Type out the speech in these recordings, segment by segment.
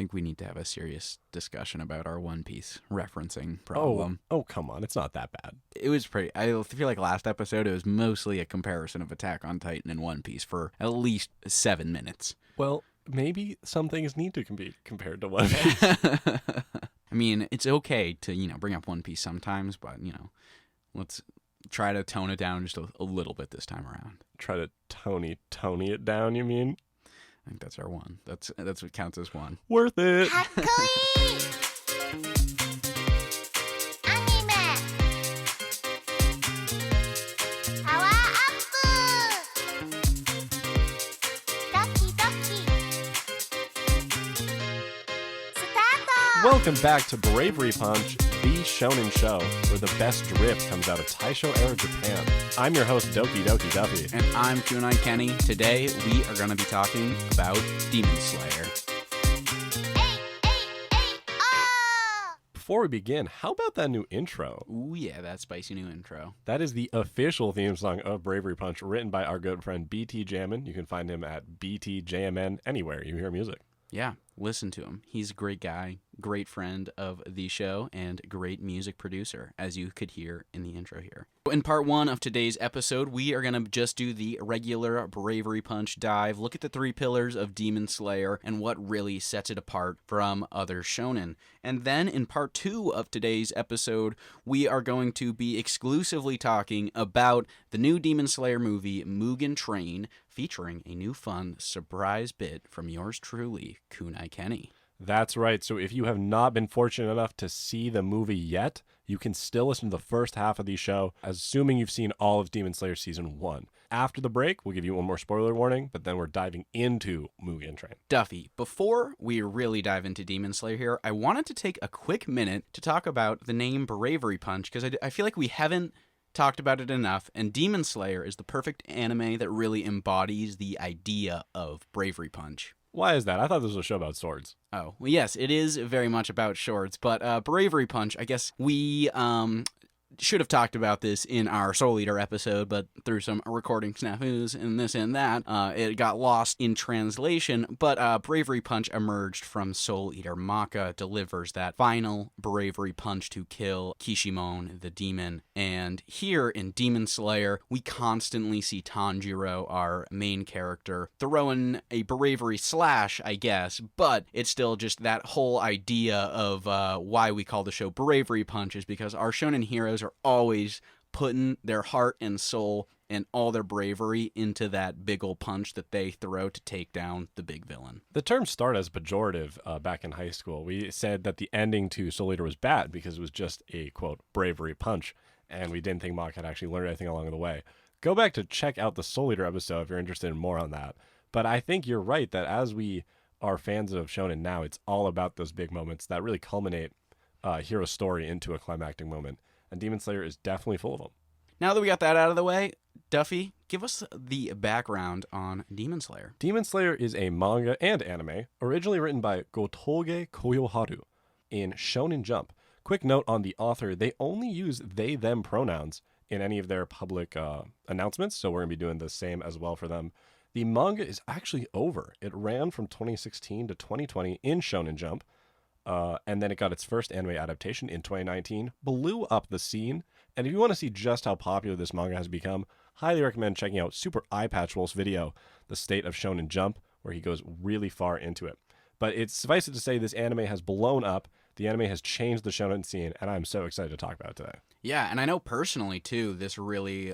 think we need to have a serious discussion about our One Piece referencing problem. Oh, come on. It's not that bad. It was pretty. I feel like last episode it was mostly a comparison of Attack on Titan and One Piece for at least 7 minutes. Well, maybe some things need to be compared to One Piece. I mean, it's okay to, bring up One Piece sometimes, but, let's try to tone it down just a little bit this time around. Try to Tony it down, you mean? I think that's our one. That's what counts as one. Worth it. Welcome back to Bravery Punch, the shonen show where the best drip comes out of Taisho-era Japan. I'm your host, Doki Doki Duffy. And I'm Kunai Kenny. Today, we are going to be talking about Demon Slayer. Before we begin, how about that new intro? Ooh, yeah, that spicy new intro. That is the official theme song of Bravery Punch, written by our good friend BT Jammin. You can find him at BTJMN anywhere you hear music. Yeah, listen to him. He's a great guy, great friend of the show, and great music producer, as you could hear in the intro here. In part one of today's episode, we are going to just do the regular Bravery Punch dive, look at the 3 pillars of Demon Slayer, and what really sets it apart from other shonen. And then in part 2 of today's episode, we are going to be exclusively talking about the new Demon Slayer movie, Mugen Train, featuring a new fun surprise bit from yours truly, Kunai Kenny. That's right. So if you have not been fortunate enough to see the movie yet, you can still listen to the first half of the show, assuming you've seen all of Demon Slayer Season 1. After the break, we'll give you one more spoiler warning, but then we're diving into Mugen Train. Duffy, before we really dive into Demon Slayer here, I wanted to take a quick minute to talk about the name Bravery Punch, because I feel like we haven't talked about it enough, and Demon Slayer is the perfect anime that really embodies the idea of Bravery Punch. Why is that? I thought this was a show about swords. Oh, well, yes, it is very much about swords, but Bravery Punch, I guess we should have talked about this in our Soul Eater episode, but through some recording snafus and this and that, it got lost in translation, but Bravery Punch emerged from Soul Eater. Maka delivers that final bravery punch to kill Kishimon, the demon, and here in Demon Slayer, we constantly see Tanjiro, our main character, throwing a bravery slash, I guess, but it's still just that whole idea of why we call the show Bravery Punch is because our shonen heroes are always putting their heart and soul and all their bravery into that big ol' punch that they throw to take down the big villain. The term started as pejorative back in high school. We said that the ending to Soul Eater was bad because it was just a, quote, bravery punch, and we didn't think Mock had actually learned anything along the way. Go back to check out the Soul Eater episode if you're interested in more on that. But I think you're right that as we are fans of shonen now, it's all about those big moments that really culminate a hero's story into a climactic moment. And Demon Slayer is definitely full of them. Now that we got that out of the way, Duffy, give us the background on Demon Slayer. Demon Slayer is a manga and anime originally written by Gotoge Koyoharu in Shonen Jump. Quick note on the author, they only use they-them pronouns in any of their public announcements, so we're going to be doing the same as well for them. The manga is actually over. It ran from 2016 to 2020 in Shonen Jump. And then it got its first anime adaptation in 2019, blew up the scene, and if you want to see just how popular this manga has become, highly recommend checking out Super Eye Patch Wolf's video, The State of Shonen Jump, where he goes really far into it. But it's suffice it to say this anime has blown up, the anime has changed the shonen scene, and I'm so excited to talk about it today. Yeah, and I know personally, too, this really,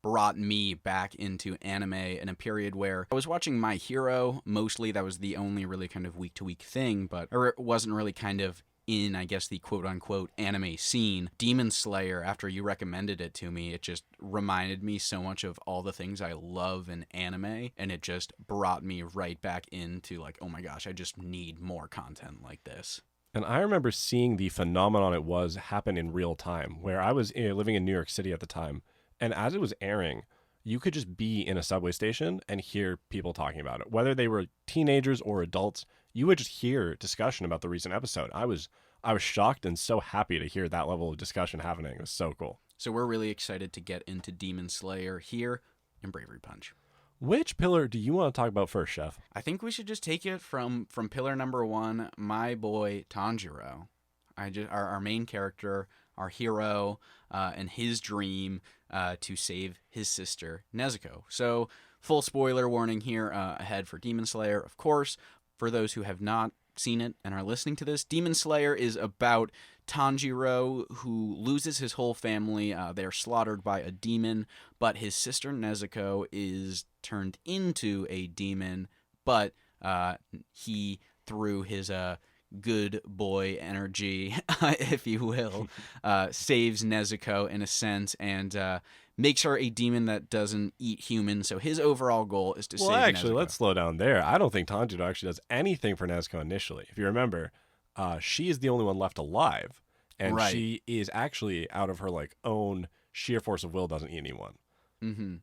brought me back into anime in a period where I was watching My Hero. Mostly that was the only really kind of week-to-week thing, or it wasn't really kind of in, I guess, the quote-unquote anime scene. Demon Slayer, after you recommended it to me, it just reminded me so much of all the things I love in anime, and it just brought me right back into, oh my gosh, I just need more content like this. And I remember seeing the phenomenon it was happen in real time, where I was living in New York City at the time, and as it was airing, you could just be in a subway station and hear people talking about it. Whether they were teenagers or adults, you would just hear discussion about the recent episode. I was shocked and so happy to hear that level of discussion happening. It was so cool. So we're really excited to get into Demon Slayer here in Bravery Punch. Which pillar do you want to talk about first, Chef? I think we should just take it from pillar number one, my boy Tanjiro. Our main character, our hero, and his dream to save his sister Nezuko. So, full spoiler warning here ahead for Demon Slayer, of course. For those who have not seen it and are listening to this, Demon Slayer is about Tanjiro, who loses his whole family. They are slaughtered by a demon, but his sister Nezuko is turned into a demon, but he, through his good boy energy, if you will, saves Nezuko in a sense and makes her a demon that doesn't eat humans. So his overall goal is to save Actually, Nezuko. let's slow down there. I don't think Tanjiro actually does anything for Nezuko initially. If you remember, she is the only one left alive, and Right. she is actually out of her own sheer force of will doesn't eat anyone. Mm-hmm.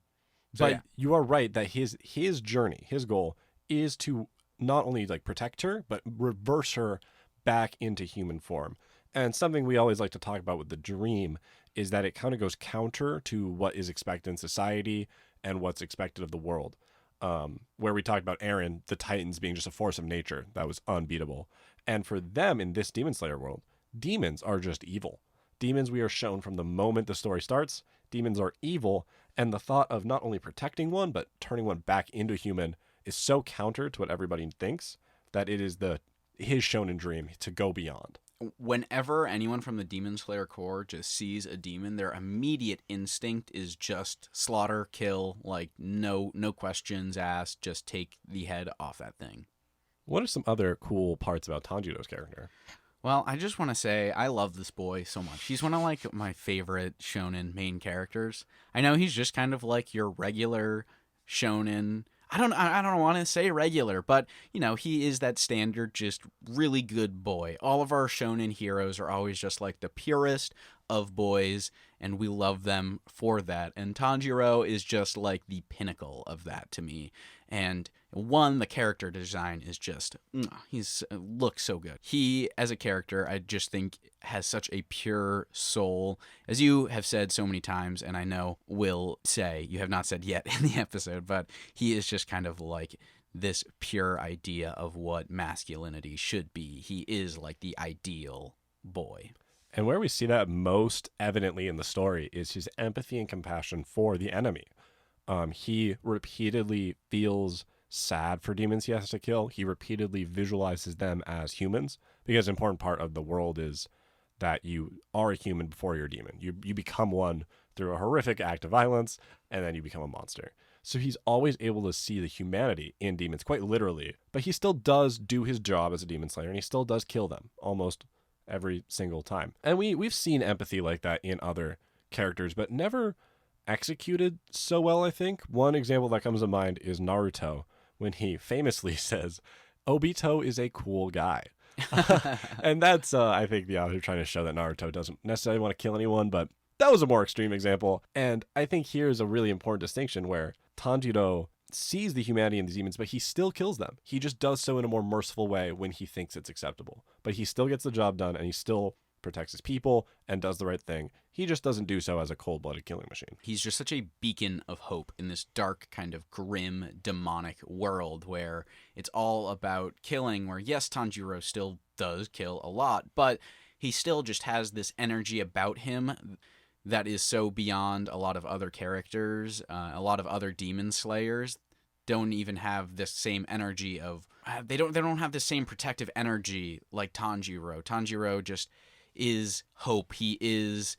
So, But yeah. you are right that his journey, his goal is to not only protect her, but reverse her back into human form. And something we always like to talk about with the dream is that it kind of goes counter to what is expected in society and what's expected of the world. Where we talked about Eren, the Titans being just a force of nature that was unbeatable. And for them in this Demon Slayer world, demons are just evil. Demons, we are shown from the moment the story starts, demons are evil, and the thought of not only protecting one, but turning one back into human is so counter to what everybody thinks that it is his shonen dream to go beyond. Whenever anyone from the Demon Slayer Corps just sees a demon, their immediate instinct is just slaughter, kill, no questions asked, just take the head off that thing. What are some other cool parts about Tanjiro's character? Well, I just want to say I love this boy so much. He's one of my favorite shonen main characters. I know he's just kind of like your regular shonen. I don't want to say regular, but he is that standard just really good boy. All of our shonen heroes are always just like the purest of boys, and we love them for that. And Tanjiro is just like the pinnacle of that to me. And the character design is just he's looks so good. He as a character, I just think has such a pure soul, as you have said so many times, and I know will say you have not said yet in the episode, but he is just kind of like this pure idea of what masculinity should be. He is like the ideal boy. And where we see that most evidently in the story is his empathy and compassion for the enemy. He repeatedly feels sad for demons he has to kill. He repeatedly visualizes them as humans, because an important part of the world is that you are a human before you're a demon. You become one through a horrific act of violence, and then you become a monster. So he's always able to see the humanity in demons, quite literally. But he still does do his job as a demon slayer, and he still does kill them almost every single time. And we've seen empathy like that in other characters, but never executed so well, I think. One example that comes to mind is Naruto, when he famously says, Obito is a cool guy. And that's, I think, the author trying to show that Naruto doesn't necessarily want to kill anyone, but that was a more extreme example. And I think here is a really important distinction where Tanjiro sees the humanity in the demons, but he still kills them. He just does so in a more merciful way when he thinks it's acceptable. But he still gets the job done, and he still protects his people and does the right thing. He just doesn't do so as a cold-blooded killing machine. He's just such a beacon of hope in this dark, kind of grim, demonic world where it's all about killing, where yes, Tanjiro still does kill a lot, but he still just has this energy about him that is so beyond a lot of other characters. A lot of other demon slayers don't even have this same energy of they don't have the same protective energy like Tanjiro. Tanjiro just is hope. He is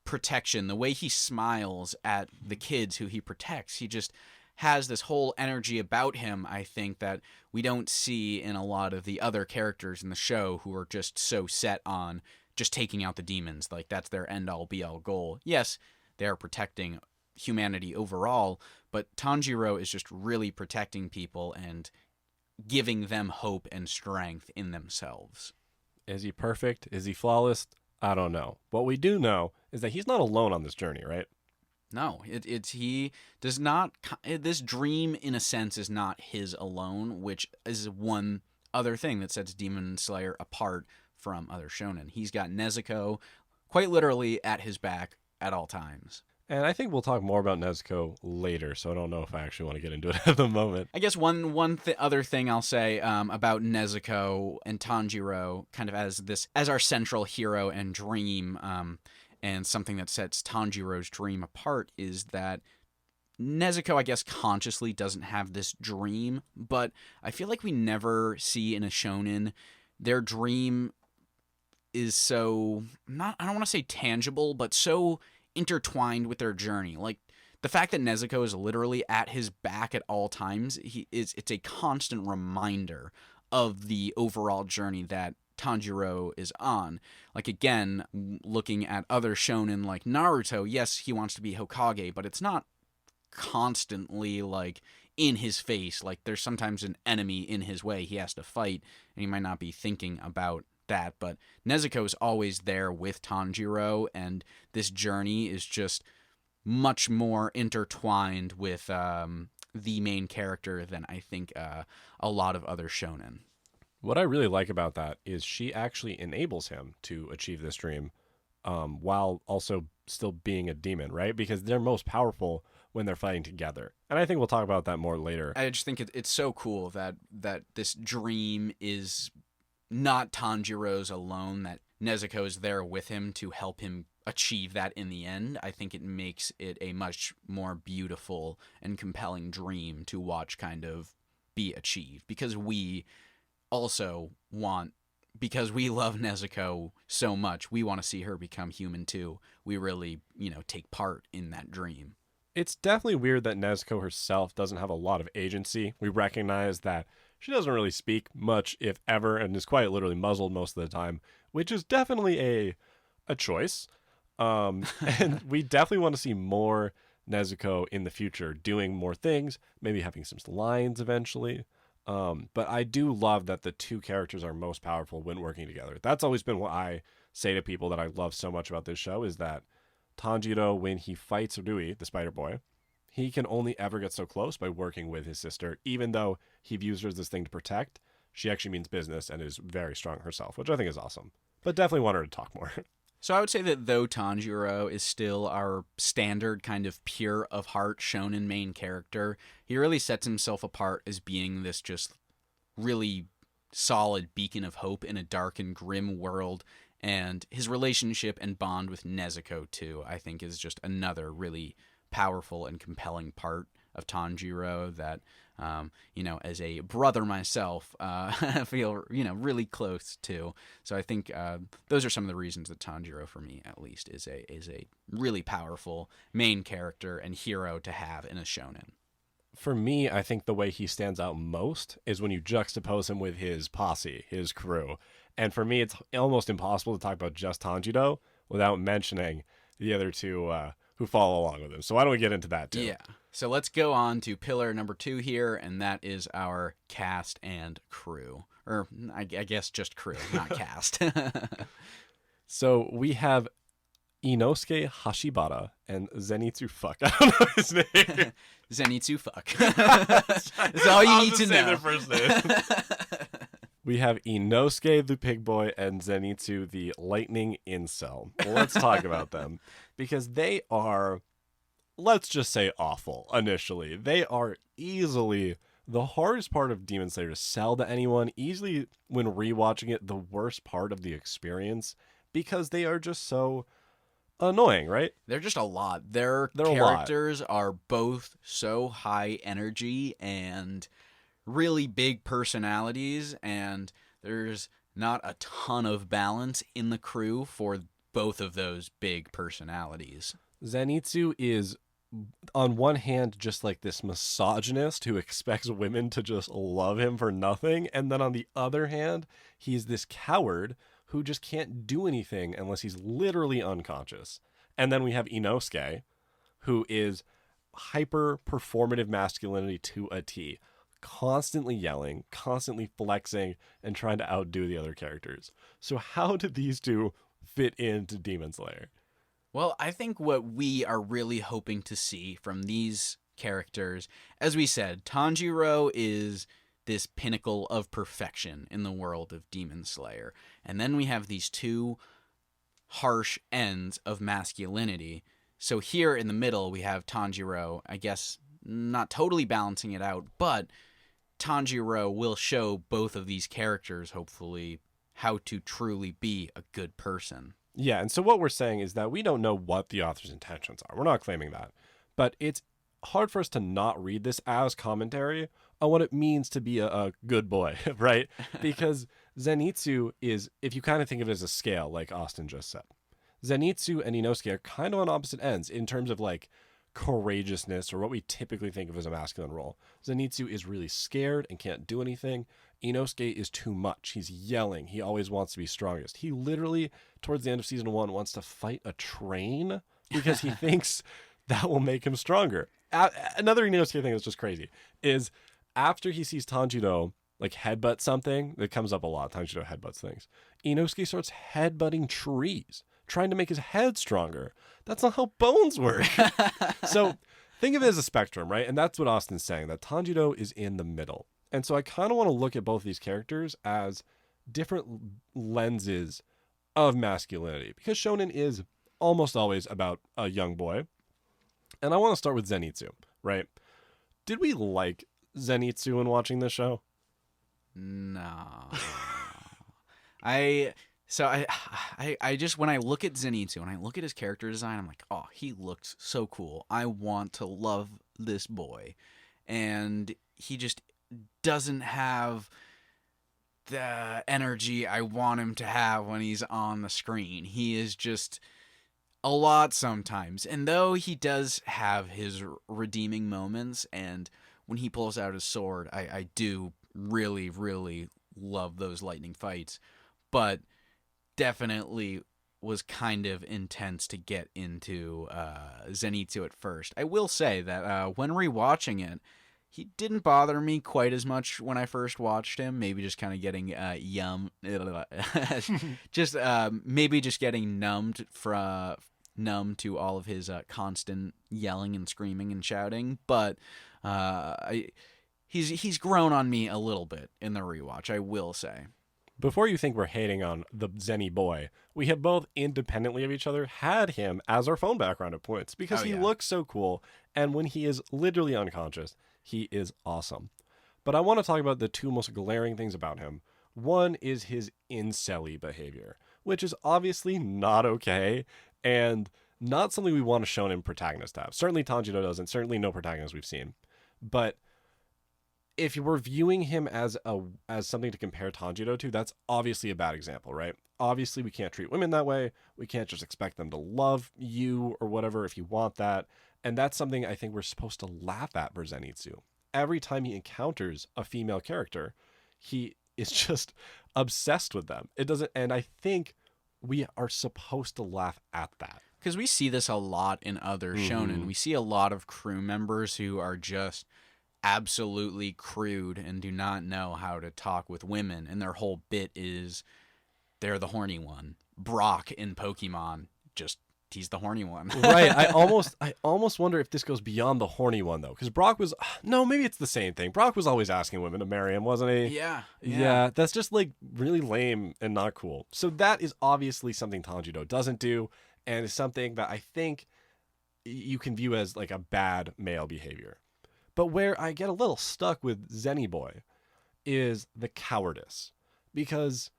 protection. The way he smiles at the kids who he protects, he just has this whole energy about him, I think, that we don't see in a lot of the other characters in the show who are just so set on just taking out the demons. Like, that's their end-all, be-all goal. Yes, they are protecting humanity overall, but Tanjiro is just really protecting people and giving them hope and strength in themselves. Is he perfect? Is he flawless? I don't know. What we do know is that he's not alone on this journey, right? No, he does not. This dream, in a sense, is not his alone, which is one other thing that sets Demon Slayer apart from other shonen. He's got Nezuko quite literally at his back at all times. And I think we'll talk more about Nezuko later, so I don't know if I actually want to get into it at the moment. I guess one other thing I'll say about Nezuko and Tanjiro, kind of as our central hero and dream, and something that sets Tanjiro's dream apart is that Nezuko, I guess, consciously doesn't have this dream, but I feel like we never see in a shonen their dream is so not, I don't want to say tangible, but so intertwined with their journey. Like the fact that Nezuko is literally at his back at all times, it's a constant reminder of the overall journey that Tanjiro is on. Like again, looking at other shonen like Naruto, yes, he wants to be Hokage, but it's not constantly like in his face. Like there's sometimes an enemy in his way he has to fight, and he might not be thinking about that, but Nezuko is always there with Tanjiro, and this journey is just much more intertwined with the main character than I think a lot of other shonen. What I really like about that is she actually enables him to achieve this dream while also still being a demon, right? Because they're most powerful when they're fighting together. And I think we'll talk about that more later. I just think it's so cool that this dream is not Tanjiro's alone, that Nezuko is there with him to help him achieve that in the end. I think it makes it a much more beautiful and compelling dream to watch kind of be achieved, because we also want, because we love Nezuko so much, we want to see her become human too. We really, take part in that dream. It's definitely weird that Nezuko herself doesn't have a lot of agency. We recognize that she doesn't really speak much, if ever, and is quite literally muzzled most of the time, which is definitely a choice. And we definitely want to see more Nezuko in the future, doing more things, maybe having some lines eventually. But I do love that the two characters are most powerful when working together. That's always been what I say to people that I love so much about this show, is that Tanjiro, when he fights Rui, the Spider Boy, he can only ever get so close by working with his sister. Even though he views her as this thing to protect, she actually means business and is very strong herself, which I think is awesome. But definitely want her to talk more. So I would say that though Tanjiro is still our standard kind of pure of heart shonen main character, he really sets himself apart as being this just really solid beacon of hope in a dark and grim world. And his relationship and bond with Nezuko too, I think, is just another really powerful and compelling part of Tanjiro that, as a brother myself, I feel, really close to. So I think those are some of the reasons that Tanjiro, for me at least, is a really powerful main character and hero to have in a shonen. For me, I think the way he stands out most is when you juxtapose him with his posse, his crew. And for me, it's almost impossible to talk about just Tanjiro without mentioning the other two who follow along with him. So why don't we get into that too? Yeah. So let's go on to pillar number 2 here, and that is our cast and crew. Or I guess just crew, not cast. So we have Inosuke Hashibara and Zenitsu Fuck. I don't know his name. Zenitsu Fuck. That's all you need to know. Their first name. We have Inosuke the Pig Boy and Zenitsu the Lightning Incel. Well, let's talk about them, because they are, let's just say, awful initially. They are easily the hardest part of Demon Slayer to sell to anyone, easily when rewatching it, the worst part of the experience, because they are just so annoying, right? They're just a lot. Their They're characters are both so high energy and really big personalities, and there's not a ton of balance in the crew for both of those big personalities. Zenitsu is, on one hand, just like this misogynist who expects women to just love him for nothing, and then on the other hand, he's this coward who just can't do anything unless he's literally unconscious. And then we have Inosuke, who is hyper performative masculinity to a T, constantly yelling, constantly flexing, and trying to outdo the other characters. So how did these two fit into Demon Slayer? Well, I think what we are really hoping to see from these characters, as we said, Tanjiro is this pinnacle of perfection in the world of Demon Slayer. And then we have these two harsh ends of masculinity, So here in the middle, we have Tanjiro, I guess, not totally balancing it out, but Tanjiro will show both of these characters, hopefully, how to truly be a good person. Yeah, and so what we're saying is that we don't know what the author's intentions are. We're not claiming that. But it's hard for us to not read this as commentary on what it means to be a good boy, right? Because Zenitsu is, if you kind of think of it as a scale, like Austin just said, Zenitsu and Inosuke are kind of on opposite ends in terms of like courageousness or what we typically think of as a masculine role. Zenitsu is really scared and can't do anything. Inosuke is too much. He's yelling. He always wants to be strongest. He literally, towards the end of season 1, wants to fight a train because he thinks that will make him stronger. Another Inosuke thing that's just crazy is after he sees Tanjiro like headbutt something, that comes up a lot. Tanjiro headbutts things. Inosuke starts headbutting trees, trying to make his head stronger. That's not how bones work. So think of it as a spectrum, right? And that's what Austin's saying, that Tanjiro is in the middle. And so I kind of want to look at both these characters as different lenses of masculinity, because shonen is almost always about a young boy. And I want to start with Zenitsu, right? Did we like Zenitsu when watching this show? No. I just, when I look at Zenitsu, when I look at his character design, I'm like, oh, he looks so cool. I want to love this boy. And he just doesn't have the energy I want him to have when he's on the screen. He is just a lot sometimes. And though he does have his redeeming moments, and when he pulls out his sword, I do really, really love those lightning fights. But definitely was kind of intense to get into Zenitsu at first. I will say that when rewatching it, he didn't bother me quite as much when I first watched him. Maybe just kind of getting maybe just getting numb to all of his constant yelling and screaming and shouting. But he's grown on me a little bit in the rewatch, I will say. Before you think we're hating on the Zenny boy, we have both independently of each other had him as our phone background at points because he looks so cool. And when he is literally unconscious, he is awesome. But I want to talk about the two most glaring things about him. One is his incel-y behavior, which is obviously not okay and not something we want a shonen protagonist to have. Certainly Tanjiro doesn't, certainly no protagonist we've seen. But if we're viewing him as something to compare Tanjiro to, that's obviously a bad example, right? Obviously, we can't treat women that way. We can't just expect them to love you or whatever if you want that. And that's something I think we're supposed to laugh at for Zenitsu. Every time he encounters a female character, he is just obsessed with them. And I think we are supposed to laugh at that. Because we see this a lot in other shonen. We see a lot of crew members who are just absolutely crude and do not know how to talk with women, and their whole bit is they're the horny one. Brock in Pokemon, just he's the horny one. Right. I almost wonder if this goes beyond the horny one though, because Brock was maybe it's the same thing. Brock was always asking women to marry him, wasn't he? Yeah. That's just like really lame and not cool. So that is obviously something Tanjiro doesn't do, and is something that I think you can view as like a bad male behavior. But where I get a little stuck with Zenny Boy is the cowardice, because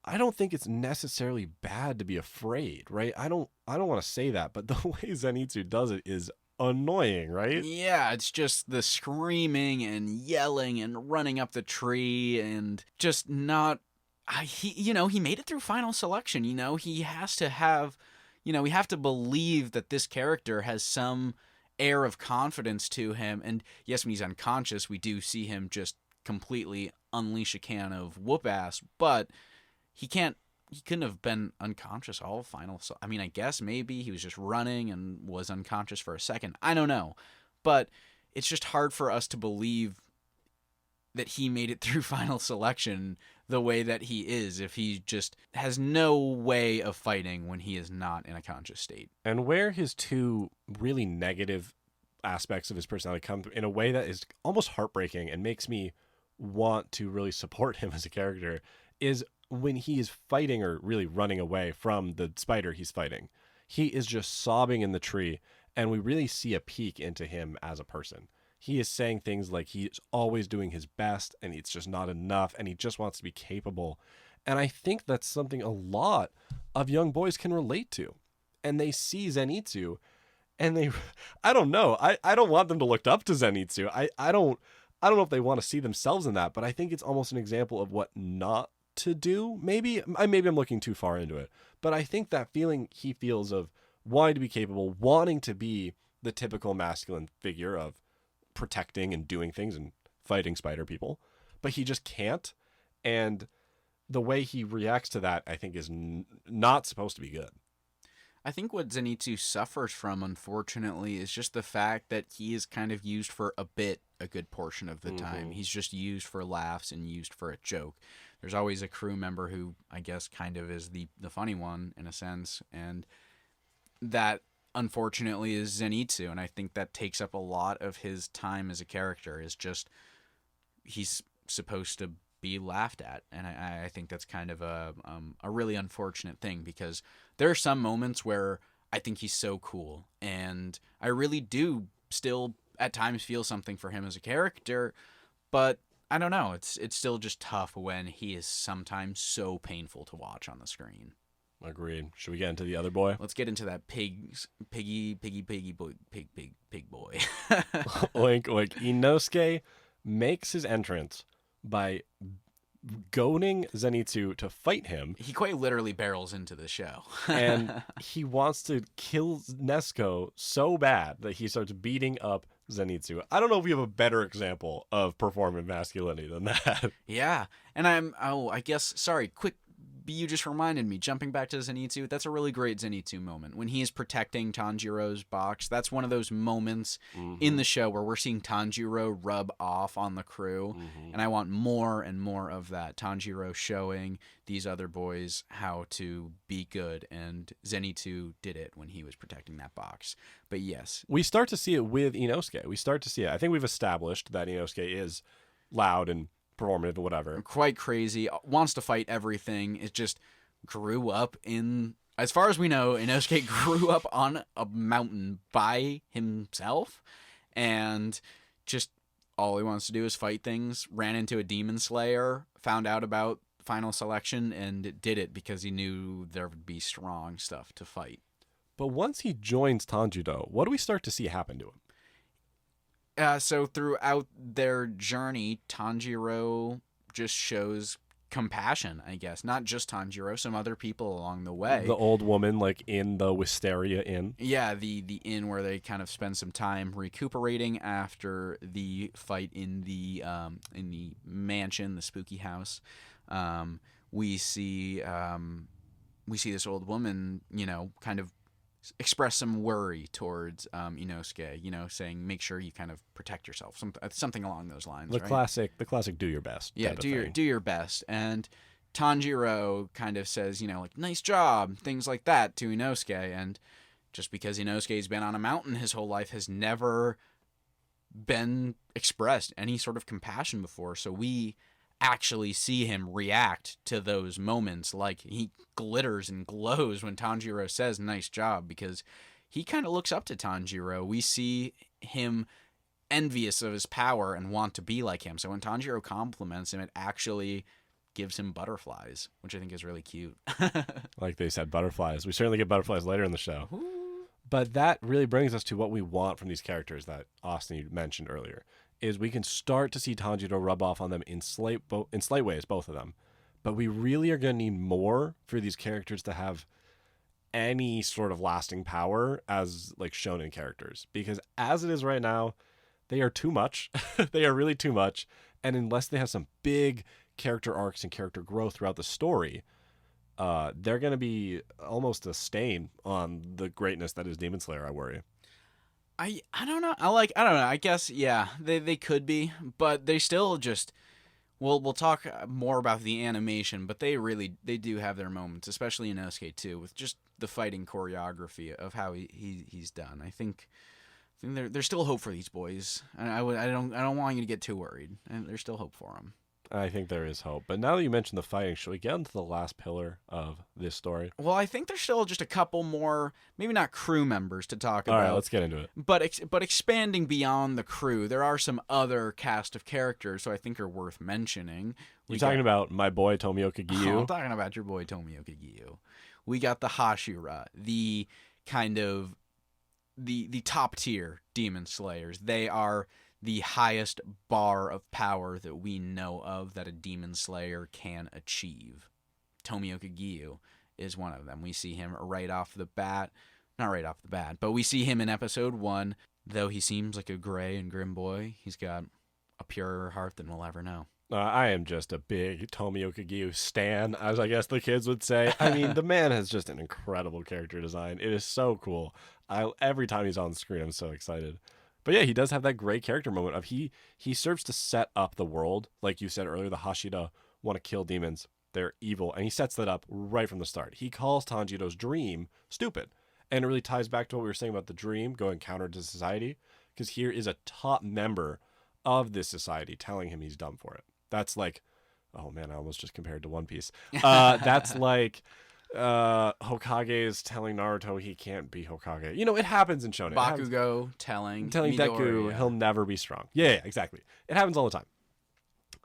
I don't think it's necessarily bad to be afraid, right? I don't want to say that, but the way Zenitsu does it is annoying, right? Yeah, it's just the screaming and yelling and running up the tree and just not. He made it through final selection. He has to have, we have to believe that this character has some air of confidence to him. And yes, when he's unconscious, we do see him just completely unleash a can of whoop ass, but he couldn't have been unconscious all final. So, I mean, I guess maybe he was just running and was unconscious for a second. I don't know. But it's just hard for us to believe that he made it through final selection the way that he is, if he just has no way of fighting when he is not in a conscious state. And where his two really negative aspects of his personality come in a way that is almost heartbreaking and makes me want to really support him as a character is when he is fighting or really running away from the spider he's fighting. he is just sobbing in the tree, and we really see a peek into him as a person. He is saying things like he's always doing his best and it's just not enough and he just wants to be capable. And I think that's something a lot of young boys can relate to. And they see Zenitsu and they I don't know. I don't want them to look up to Zenitsu. I don't know if they want to see themselves in that, but I think it's almost an example of what not to do. Maybe I'm looking too far into it, but I think that feeling he feels of wanting to be capable, wanting to be the typical masculine figure of protecting and doing things and fighting spider people, but he just can't. And the way he reacts to that, I think, is not supposed to be good. I think what Zenitsu suffers from, unfortunately, is just the fact that he is kind of used for a good portion of the time. He's just used for laughs and used for a joke. There's always a crew member who, I guess, kind of is the funny one, in a sense, and that, unfortunately, is Zenitsu, and I think that takes up a lot of his time as a character, is just he's supposed to be laughed at, and I think that's kind of a really unfortunate thing, because there are some moments where I think he's so cool, and I really do still at times feel something for him as a character, but I don't know, it's still just tough when he is sometimes so painful to watch on the screen. Agreed. Should we get into the other boy? Let's get into that piggy boy, pig boy. Oink, oink. Inosuke makes his entrance by goading Zenitsu to fight him. He quite literally barrels into the show. And he wants to kill Nezuko so bad that he starts beating up Zenitsu. I don't know if we have a better example of performant masculinity than that. Yeah. And I guess, sorry, quick, you just reminded me, jumping back to Zenitsu, that's a really great Zenitsu moment. When he is protecting Tanjiro's box, that's one of those moments in the show where we're seeing Tanjiro rub off on the crew, and I want more and more of that. Tanjiro showing these other boys how to be good, and Zenitsu did it when he was protecting that box. But yes. We start to see it with Inosuke. We start to see it. I think we've established that Inosuke is loud and performative or whatever. Quite crazy, wants to fight everything. It just grew up in, as far as we know, Inosuke grew up on a mountain by himself, and just all he wants to do is fight things. Ran into a demon slayer, found out about final selection, and did it because he knew there would be strong stuff to fight. But once he joins Tanjiro, what do we start to see happen to him? So throughout their journey, Tanjiro just shows compassion, I guess. Not just Tanjiro, some other people along the way. The old woman, like in the Wisteria Inn. Yeah, the inn where they kind of spend some time recuperating after the fight in the mansion, the spooky house. We see this old woman, kind of express some worry towards Inosuke, saying make sure you kind of protect yourself, something along those lines. The right? classic do your best. Yeah, do your best. And Tanjiro kind of says, like, nice job, things like that to Inosuke. And just because Inosuke's been on a mountain his whole life, has never been expressed any sort of compassion before. So we actually see him react to those moments, like he glitters and glows when Tanjiro says nice job, because he kind of looks up to Tanjiro. We see him envious of his power and want to be like him. So when Tanjiro compliments him, it actually gives him butterflies, which I think is really cute. Like they said, butterflies. We certainly get butterflies later in the show. Ooh. But that really brings us to what we want from these characters that Austin you mentioned earlier. Is we can start to see Tanjiro rub off on them in slight ways, both of them. But we really are going to need more for these characters to have any sort of lasting power as like shonen characters. Because as it is right now, they are too much. They are really too much. And unless they have some big character arcs and character growth throughout the story, they're going to be almost a stain on the greatness that is Demon Slayer, I worry. I don't know. I don't know. I guess, yeah, they could be, but they still just, we'll talk more about the animation, but they do have their moments, especially in Inosuke too, with just the fighting choreography of how he's done. I think there's still hope for these boys. And I don't want you to get too worried. And there's still hope for them. I think there is hope. But now that you mentioned the fighting, should we get into the last pillar of this story? Well, I think there's still just a couple more, maybe not crew members to talk All about. right, let's get into it. But expanding beyond the crew, there are some other cast of characters who I think are worth mentioning. You're talking about my boy Tomioka Giyu? I'm talking about your boy Tomioka Giyu. We got the Hashira, the kind of the top tier demon slayers. They are the highest bar of power that we know of that a demon slayer can achieve. Tomioka Giyu is one of them. We see him right off the bat. Not right off the bat, but we see him in episode 1. Though he seems like a gray and grim boy, he's got a purer heart than we'll ever know. I am just a big Tomioka Giyu stan, as I guess the kids would say. I mean, the man has just an incredible character design. It is so cool. Every time he's on screen, I'm so excited. But yeah, he does have that great character moment of he serves to set up the world. Like you said earlier, the Hashira want to kill demons. They're evil. And he sets that up right from the start. He calls Tanjiro's dream stupid. And it really ties back to what we were saying about the dream going counter to society. Because here is a top member of this society telling him he's dumb for it. That's like, oh man, I almost just compared to One Piece. That's like Hokage is telling Naruto he can't be Hokage. You know, it happens in shonen. Bakugo telling Deku he'll never be strong. Yeah, exactly. It happens all the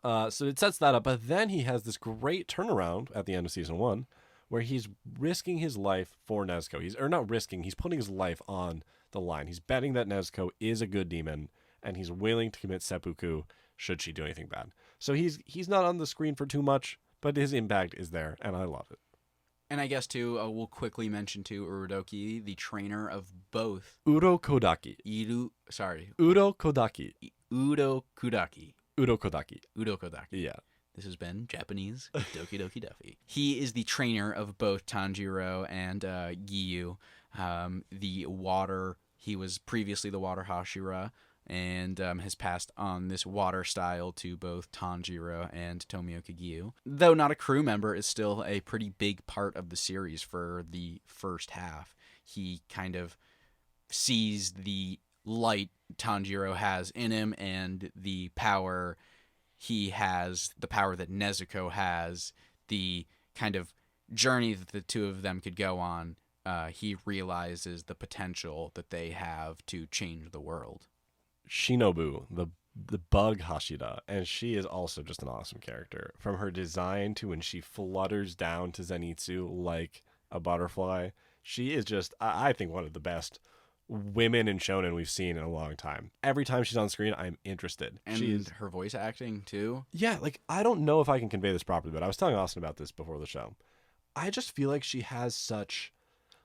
time. So it sets that up, but then he has this great turnaround at the end of season 1 where he's risking his life for Nezuko. He's putting his life on the line. He's betting that Nezuko is a good demon and he's willing to commit seppuku should she do anything bad. So he's not on the screen for too much, but his impact is there, and I love it. And I guess, too, we'll quickly mention, too, Urodoki, the trainer of both. Udo Kodaki. Udo Kodaki. Yeah. This has been Japanese Doki Doki Duffy. He is the trainer of both Tanjiro and Giyu. He was previously the water Hashira, and has passed on this water style to both Tanjiro and Tomioka Giyu. Though not a crew member, is still a pretty big part of the series for the first half. He kind of sees the light Tanjiro has in him and the power he has, the power that Nezuko has, the kind of journey that the two of them could go on. He realizes the potential that they have to change the world. Shinobu, the bug Hashira, and she is also just an awesome character. From her design to when she flutters down to Zenitsu like a butterfly, she is just, I think, one of the best women in shonen we've seen in a long time. Every time she's on screen, I'm interested. And her voice acting, too? Yeah, like, I don't know if I can convey this properly, but I was telling Austin about this before the show. I just feel like she has such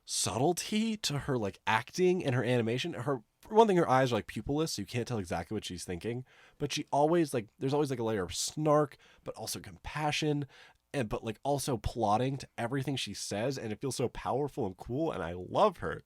subtlety to her, like, acting and her animation. For one thing, her eyes are like pupilless, so you can't tell exactly what she's thinking. But she always there's always like a layer of snark, but also compassion, but like also plotting to everything she says, and it feels so powerful and cool, and I love her.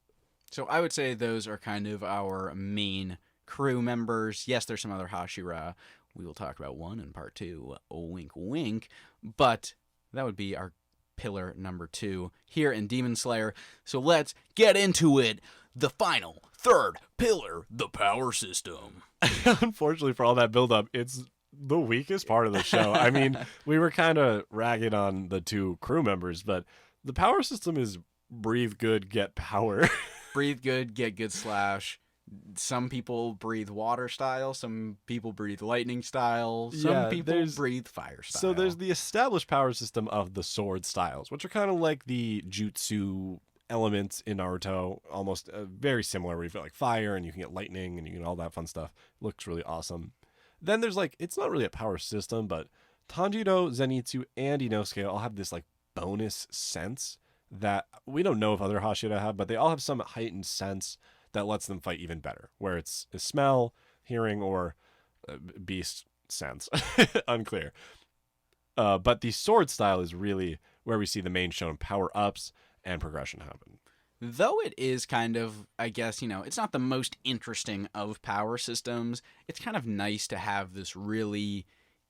So I would say those are kind of our main crew members. Yes, there's some other Hashira. We will talk about one in part 2. Wink, wink. But that would be our pillar number 2 here in Demon Slayer. So let's get into it. The final, third pillar, the power system. Unfortunately, for all that buildup, it's the weakest part of the show. I mean, we were kind of ragging on the 2 crew members, but the power system is breathe good, get power. Breathe good, get good / some people breathe water style, some people breathe lightning style, some people breathe fire style. So there's the established power system of the sword styles, which are kind of like the jutsu elements in Naruto, almost very similar, where you've got like fire and you can get lightning and you can all that fun stuff. Looks really awesome. Then there's like, it's not really a power system, but Tanjiro, Zenitsu, and Inosuke all have this like bonus sense that we don't know if other Hashira have, but they all have some heightened sense that lets them fight even better, where it's a smell, hearing, or beast sense. Unclear. But the sword style is really where we see the main shown power-ups and progression happen. Though it is kind of, I guess, it's not the most interesting of power systems, it's kind of nice to have this really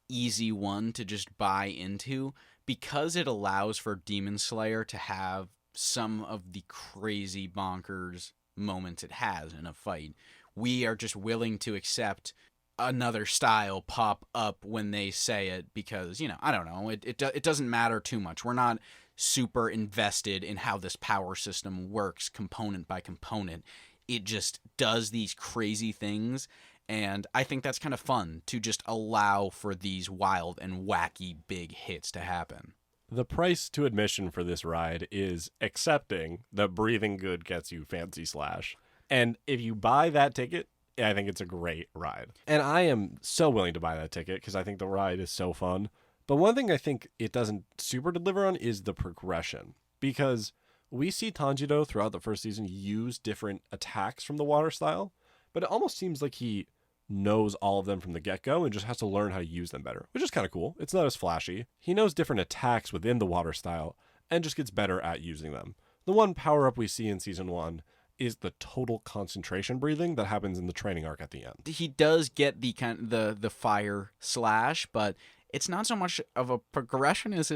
easy one to just buy into, because it allows for Demon Slayer to have some of the crazy bonkers moments it has in a fight. We are just willing to accept another style pop up when they say it because, I don't know, it doesn't matter too much. We're not super invested in how this power system works component by component. It just does these crazy things, and I think that's kind of fun to just allow for these wild and wacky big hits to happen. The price to admission for this ride is accepting that breathing good gets you fancy slash. And if you buy that ticket, I think it's a great ride. And I am so willing to buy that ticket because I think the ride is so fun. But one thing I think it doesn't super deliver on is the progression. Because we see Tanjiro throughout the first season use different attacks from the water style, but it almost seems like he knows all of them from the get-go and just has to learn how to use them better, which is kind of cool. It's not as flashy. He knows different attacks within the water style and just gets better at using them. The one power-up we see in Season 1 is the total concentration breathing that happens in the training arc at the end. He does get the fire slash, but it's not so much of a progression as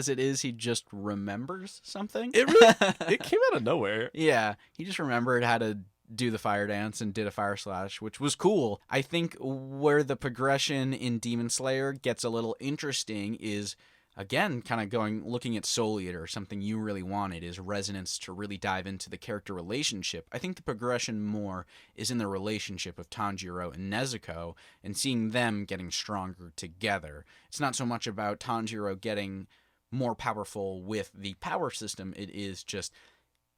it is he just remembers something. It came out of nowhere. Yeah, he just remembered how to do the fire dance and did a fire slash, which was cool. I think where the progression in Demon Slayer gets a little interesting is, again, kind of looking at Soul Eater. Something you really wanted is resonance to really dive into the character relationship. I think the progression more is in the relationship of Tanjiro and Nezuko and seeing them getting stronger together. It's not so much about Tanjiro getting more powerful with the power system. It is just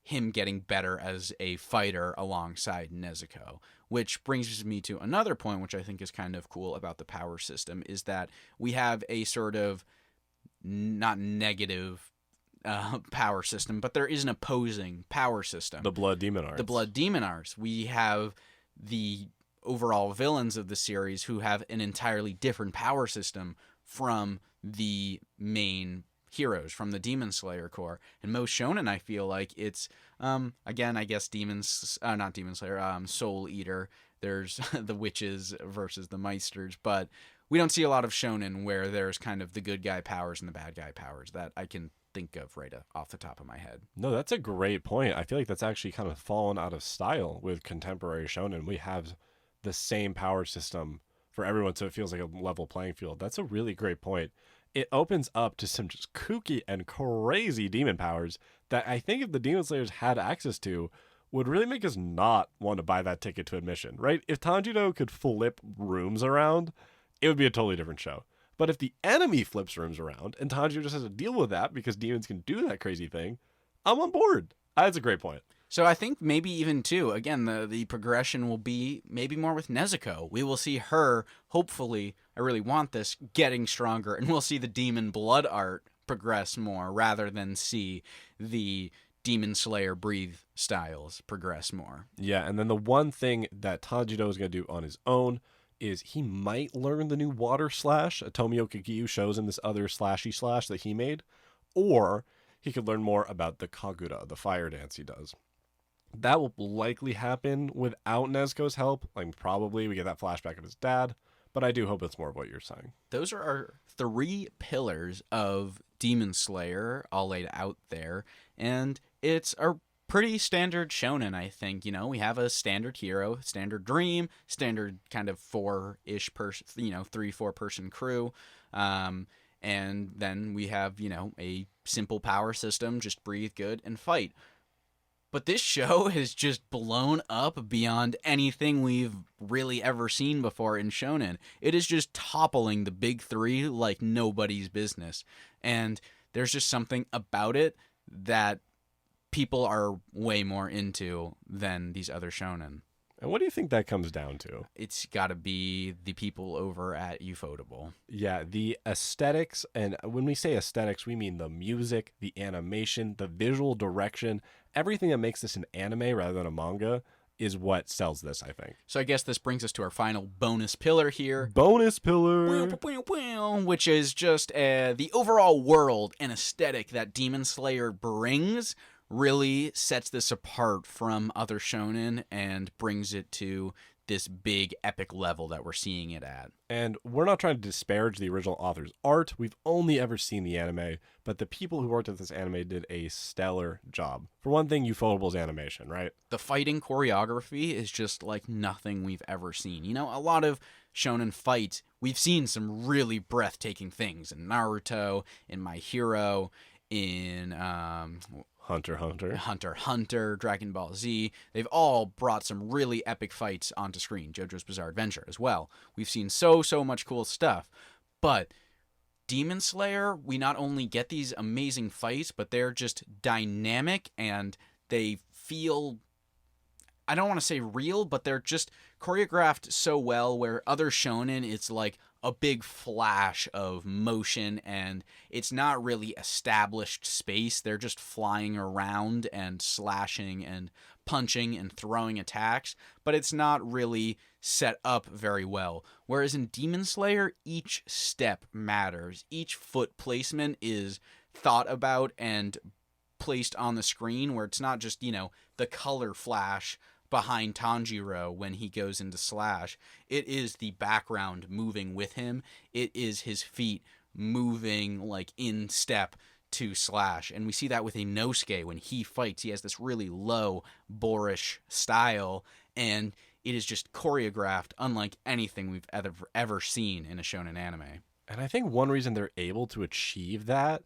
him getting better as a fighter alongside Nezuko. Which brings me to another point, which I think is kind of cool about the power system, is that we have a sort of not negative power system, but there is an opposing power system. The Blood Demon Arts. The Blood Demon Arts. We have the overall villains of the series who have an entirely different power system from the main heroes, from the Demon Slayer core. And most shonen, I feel like it's, again, I guess not Demon Slayer, Soul Eater. There's the witches versus the Meisters, but we don't see a lot of shonen where there's kind of the good guy powers and the bad guy powers that I can think of right off the top of my head. No, that's a great point. I feel like that's actually kind of fallen out of style with contemporary shonen. We have the same power system for everyone, so it feels like a level playing field. That's a really great point. It opens up to some just kooky and crazy demon powers that I think if the Demon Slayers had access to, would really make us not want to buy that ticket to admission, right? If Tanjiro could flip rooms around, it would be a totally different show. But if the enemy flips rooms around and Tanjiro just has to deal with that because demons can do that crazy thing, I'm on board. That's a great point. So I think maybe even too, again, the progression will be maybe more with Nezuko. We will see her, hopefully, I really want this, getting stronger, and we'll see the demon blood art progress more rather than see the Demon Slayer breathe styles progress more. Yeah, and then the one thing that Tanjiro is going to do on his own is he might learn the new water slash Tomio Kageyu shows in this other slashy slash that he made, or he could learn more about the Kagura, the fire dance he does. That will likely happen without Nezuko's help. Like, probably we get that flashback of his dad, but I do hope it's more of what you're saying. Those are our 3 pillars of Demon Slayer all laid out there, and it's a pretty standard shonen, I think. You know, we have a standard hero, standard dream, standard kind of 4-ish person, 3-4 person crew, and then we have, a simple power system, just breathe good and fight. But this show has just blown up beyond anything we've really ever seen before in shonen. It is just toppling the big 3 like nobody's business. And there's just something about it that people are way more into than these other shonen. And what do you think that comes down to? It's got to be the people over at Ufotable. Yeah, the aesthetics, and when we say aesthetics, we mean the music, the animation, the visual direction, everything that makes this an anime rather than a manga is what sells this, I think. So I guess this brings us to our final bonus pillar here. Bonus pillar! Which is just the overall world and aesthetic that Demon Slayer brings really sets this apart from other shonen and brings it to this big epic level that we're seeing it at. And we're not trying to disparage the original author's art. We've only ever seen the anime, but the people who worked at this anime did a stellar job. For one thing, Ufotable's animation, right? The fighting choreography is just like nothing we've ever seen. A lot of shonen fights, we've seen some really breathtaking things in Naruto, in My Hero, in Hunter x Hunter. Hunter x Hunter, Dragon Ball Z. They've all brought some really epic fights onto screen. JoJo's Bizarre Adventure as well. We've seen so much cool stuff. But Demon Slayer, we not only get these amazing fights, but they're just dynamic and they feel, I don't want to say real, but they're just choreographed so well, where other shonen, it's like a big flash of motion and it's not really established space. They're just flying around and slashing and punching and throwing attacks, but it's not really set up very well. Whereas in Demon Slayer, each step matters. Each foot placement is thought about and placed on the screen, where it's not just, the color flash behind Tanjiro when he goes into slash. It is the background moving with him. It is his feet moving like in step to slash. And we see that with Inosuke when he fights. He has this really low, boorish style, and it is just choreographed unlike anything we've ever seen in a shonen anime. And I think one reason they're able to achieve that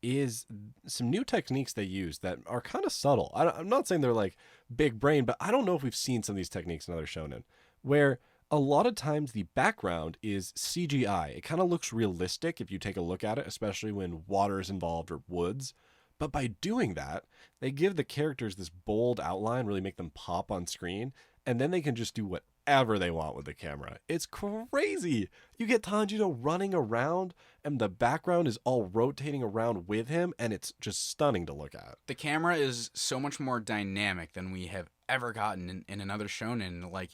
is some new techniques they use that are kind of subtle. I'm not saying they're like big brain, but I don't know if we've seen some of these techniques in other shonen, where a lot of times the background is CGI. It kind of looks realistic if you take a look at it, especially when water is involved or woods. But by doing that, they give the characters this bold outline, really make them pop on screen, and then they can just do whatever they want with the camera. It's crazy. You get Tanjiro running around, and the background is all rotating around with him, and it's just stunning to look at. The camera is so much more dynamic than we have ever gotten in another shonen. Like,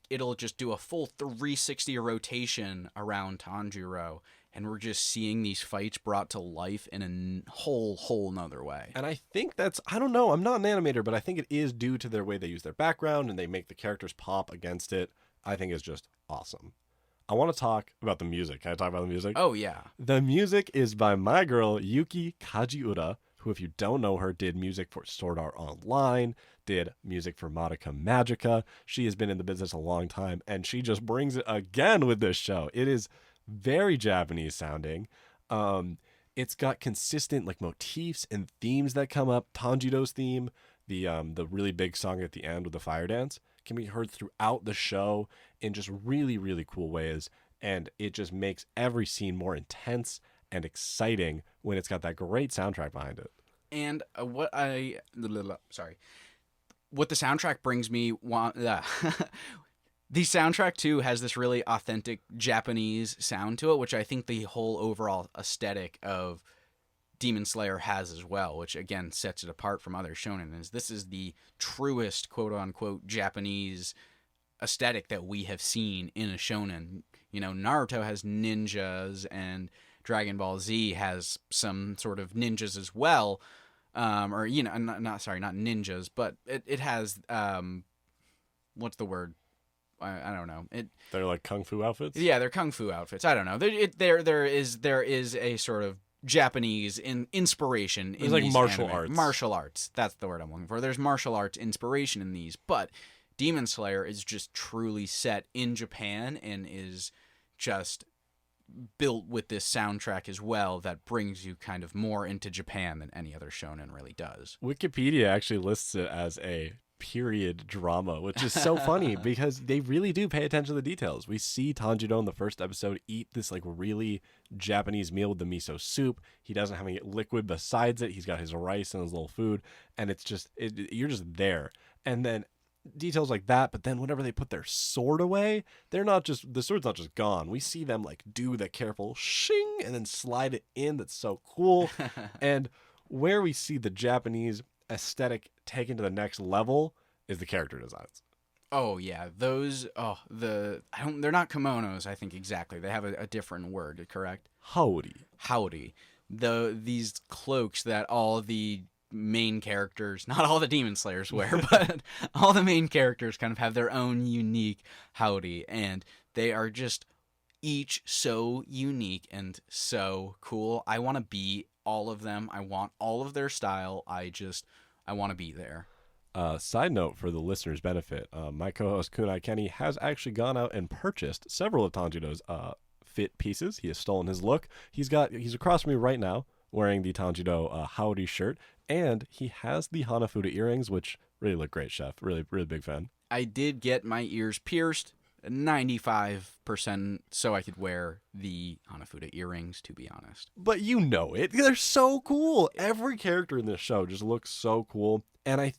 it'll just do a full 360 rotation around Tanjiro, and we're just seeing these fights brought to life in a whole nother way. And I think I don't know, I'm not an animator, but I think it is due to their way they use their background and they make the characters pop against it. I think it's just awesome. I want to talk about the music. Can I talk about the music? Oh, yeah. The music is by my girl, Yuki Kajiura, who, if you don't know her, did music for Sword Art Online, did music for Madoka Magica. She has been in the business a long time, and she just brings it again with this show. It is very Japanese sounding. It's got consistent like motifs and themes that come up. Tanjiro's theme, the really big song at the end with the fire dance, can be heard throughout the show in just really cool ways, and it just makes every scene more intense and exciting when it's got that great soundtrack behind it. And what the soundtrack brings me the soundtrack too has this really authentic Japanese sound to it, which I think the whole overall aesthetic of Demon Slayer has as well, which again sets it apart from other shonen. This is the truest quote unquote Japanese aesthetic that we have seen in a shonen. Naruto has ninjas and Dragon Ball Z has some sort of ninjas as well. Not ninjas, but it has what's the word? I don't know. They're like kung fu outfits? Yeah, they're kung fu outfits. I don't know. There is a sort of Japanese inspiration in like these martial anime. arts. Martial arts. That's the word I'm looking for. There's martial arts inspiration in these, but Demon Slayer is just truly set in Japan and is just built with this soundtrack as well that brings you kind of more into Japan than any other shonen really does. Wikipedia actually lists it as a period drama, which is so funny because they really do pay attention to the details. We see Tanjiro in the first episode eat this like really Japanese meal with the miso soup. He doesn't have any liquid besides it. He's got his rice and his little food, and it's just you're just there. And then details like that, but then whenever they put their sword away, the sword's not just gone. We see them like do the careful shing and then slide it in. That's so cool. And where we see the Japanese aesthetic taken to the next level is the character designs. Oh yeah, they're not kimonos, I think exactly. They have a different word, correct? Howdy. These cloaks that all the main characters, not all the Demon Slayers wear, but all the main characters kind of have their own unique howdy, and they are just each so unique and so cool. I want to be all of them. I want all of their style. I want to be there. Side note for the listeners' benefit, my co-host Kunai Kenny has actually gone out and purchased several of Tanjiro's fit pieces. He has stolen his look. He's across from me right now wearing the Tanjiro Howdy shirt, and he has the Hanafuda earrings, which really look great, Chef. Really, really big fan. I did get my ears pierced 95% so I could wear the Hanafuda earrings, to be honest. But you know it. They're so cool. Every character in this show just looks so cool. And I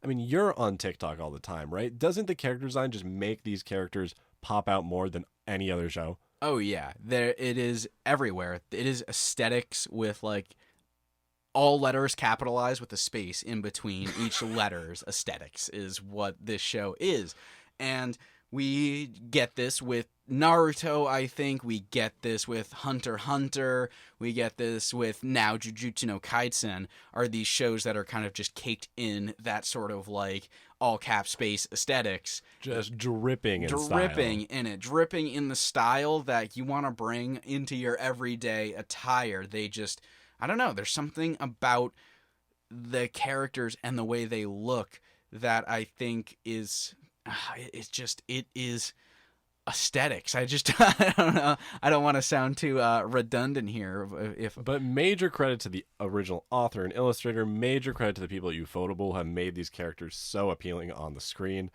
mean, you're on TikTok all the time, right? Doesn't the character design just make these characters pop out more than any other show? Oh, yeah. It is everywhere. It is aesthetics with, like, all letters capitalized with a space in between each letter's aesthetics is what this show is. And we get this with Naruto, I think. We get this with Hunter x Hunter. We get this with now Jujutsu no Kaisen, are these shows that are kind of just caked in that sort of like all cap space aesthetics. Just dripping in style. Dripping in it. Dripping in the style that you want to bring into your everyday attire. They just, I don't know, there's something about the characters and the way they look that I think is... it is aesthetics. I don't know. I don't want to sound too redundant here. But major credit to the original author and illustrator. Major credit to the people at Ufotable who have made these characters so appealing on the screen.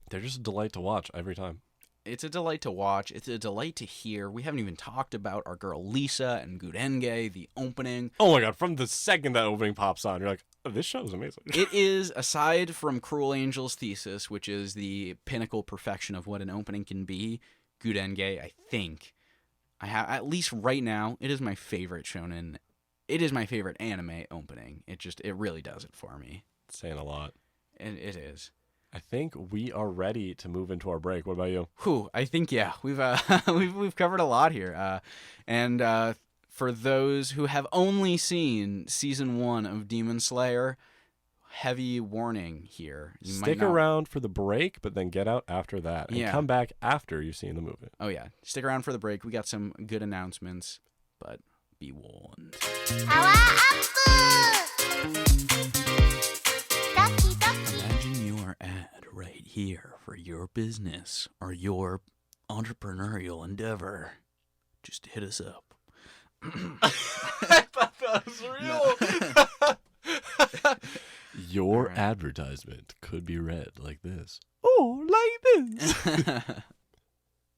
They're just a delight to watch every time. It's a delight to watch. It's a delight to hear. We haven't even talked about our girl Lisa and Gurenge, the opening. Oh my god, from the second that opening pops on, you're like, oh, this show is amazing. It is, aside from Cruel Angel's thesis, which is the pinnacle perfection of what an opening can be, Gurenge, I think, I have, at least right now, it is my favorite shonen. It is my favorite anime opening. It really does it for me. It's saying a lot. It is. I think we are ready to move into our break. What about you? I think, yeah, we've we've covered a lot here. And for those who have only seen season 1 of Demon Slayer, heavy warning here. Stick around for the break, but then get out after that. And come back after you've seen the movie. Oh, yeah. Stick around for the break. We got some good announcements, but be warned. Imagine your ad right here for your business or your entrepreneurial endeavor. Just hit us up. I thought that was real. Your advertisement could be read like this. Oh, like this.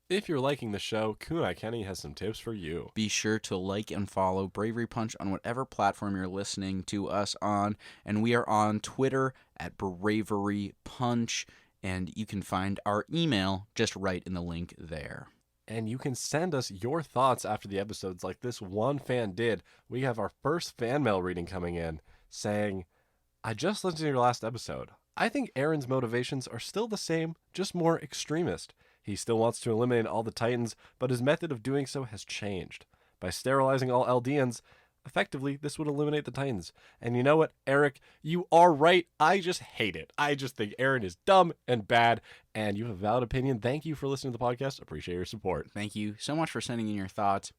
If you're liking the show, Kunai Kenny has some tips for you. Be sure to like and follow Bravery Punch on whatever platform you're listening to us on. And we are on Twitter at Bravery Punch. And you can find our email just right in the link there. And you can send us your thoughts after the episodes like this one fan did. We have our first fan mail reading coming in saying, I just listened to your last episode. I think Aaron's motivations are still the same, just more extremist. He still wants to eliminate all the Titans, but his method of doing so has changed. By sterilizing all Eldians, effectively, this would eliminate the Titans. And you know what, Eric? You are right. I just hate it. I just think Aaron is dumb and bad, and you have a valid opinion. Thank you for listening to the podcast. Appreciate your support. Thank you so much for sending in your thoughts.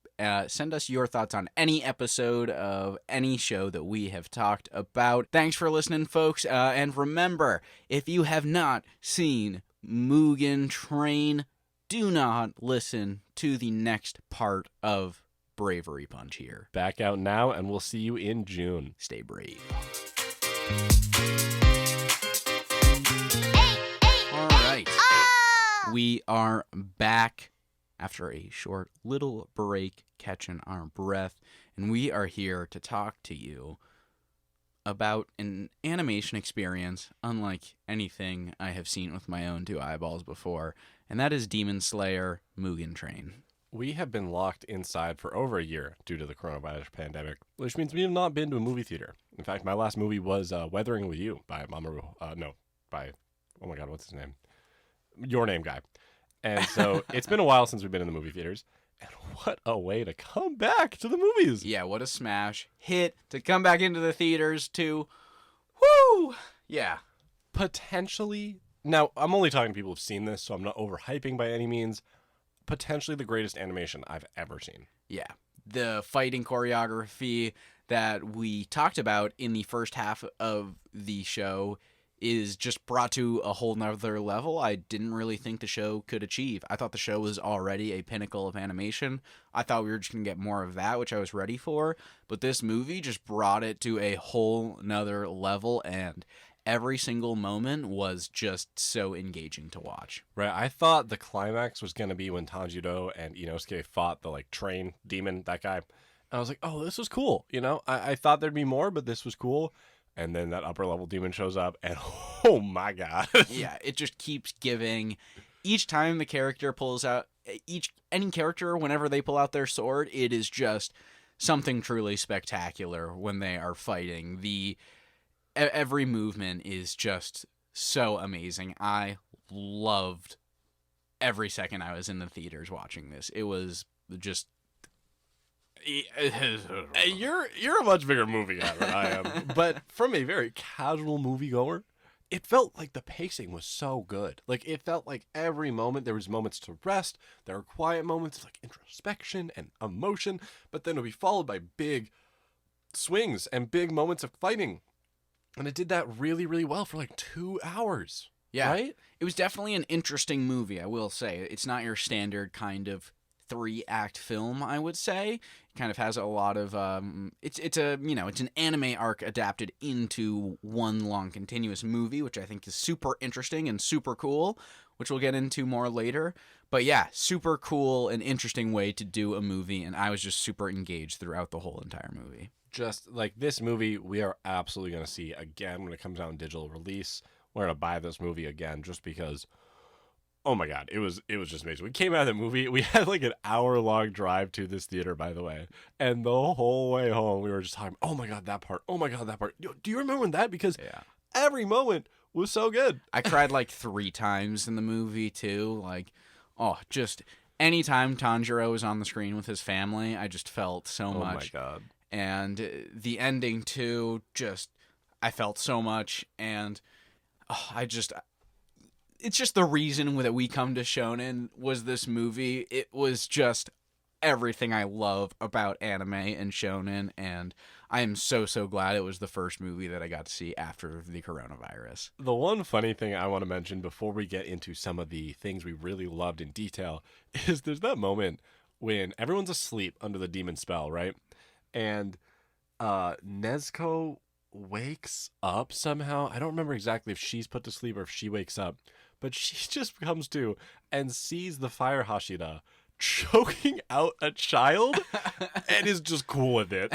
Send us your thoughts on any episode of any show that we have talked about. Thanks for listening, folks. And remember, if you have not seen Mugen Train, do not listen to the next part of Bravery Punch here. Back out now, and we'll see you in June. Stay brave. All right. We are back after a short little break, catching our breath, and we are here to talk to you about an animation experience unlike anything I have seen with my own two eyeballs before, and that is Demon Slayer Mugen Train. We have been locked inside for over a year due to the coronavirus pandemic, which means we have not been to a movie theater. In fact, my last movie was Weathering with You by Mamoru. Oh my God, what's his name? Your Name guy. And so it's been a while since we've been in the movie theaters. And what a way to come back to the movies. Yeah, what a smash hit to come back into the theaters to, woo! Yeah. Potentially, now I'm only talking to people who've seen this, so I'm not overhyping by any means. Potentially the greatest animation I've ever seen. Yeah. The fighting choreography, that we talked about in the first half of the show is just brought to a whole nother level I didn't really think the show could achieve. I thought the show was already a pinnacle of animation. I thought we were just going to get more of that, which I was ready for. But this movie just brought it to a whole nother level, and every single moment was just so engaging to watch. Right, I thought the climax was going to be when Tanjiro and Inosuke fought the, train demon, that guy. And I was like, oh, this was cool. I thought there'd be more, but this was cool. And then that upper level demon shows up, and oh my god. Yeah, it just keeps giving. Each time the character pulls out, any character, whenever they pull out their sword, it is just something truly spectacular when they are fighting. Every movement is just so amazing. I loved every second I was in the theaters watching this. It was just. Hey, you're a much bigger movie guy than I am, but from a very casual moviegoer, it felt like the pacing was so good. Like, it felt like every moment there was moments to rest, there were quiet moments of introspection and emotion, but then it would be followed by big swings and big moments of fighting, and it did that really, really well for 2 hours. Yeah, right? It was definitely an interesting movie, I will say. It's not your standard kind of 3-act film, I would say. It kind of has a lot of it's an anime arc adapted into one long continuous movie, which I think is super interesting and super cool, which we'll get into more later. But yeah, super cool and interesting way to do a movie, and I was just super engaged throughout the whole entire movie. Just this movie, we are absolutely going to see again when it comes out in digital release. We're going to buy this movie again just because, oh my god, it was just amazing. We came out of the movie, we had an hour-long drive to this theater, by the way, and the whole way home we were just talking, oh my god, that part, oh my god, that part. Do you remember that? Because every moment was so good. I cried 3 times in the movie too. Just anytime Tanjiro was on the screen with his family, I just felt so much. Oh my god. And the ending too, I felt so much, and it's just the reason that we come to Shonen was this movie. It was just everything I love about anime and Shonen, and I am so, so glad it was the first movie that I got to see after the coronavirus. The one funny thing I want to mention before we get into some of the things we really loved in detail is there's that moment when everyone's asleep under the demon spell, right? And Nezuko wakes up somehow. I don't remember exactly if she's put to sleep or if she wakes up, but she just comes to and sees the fire Hashira choking out a child and is just cool with it.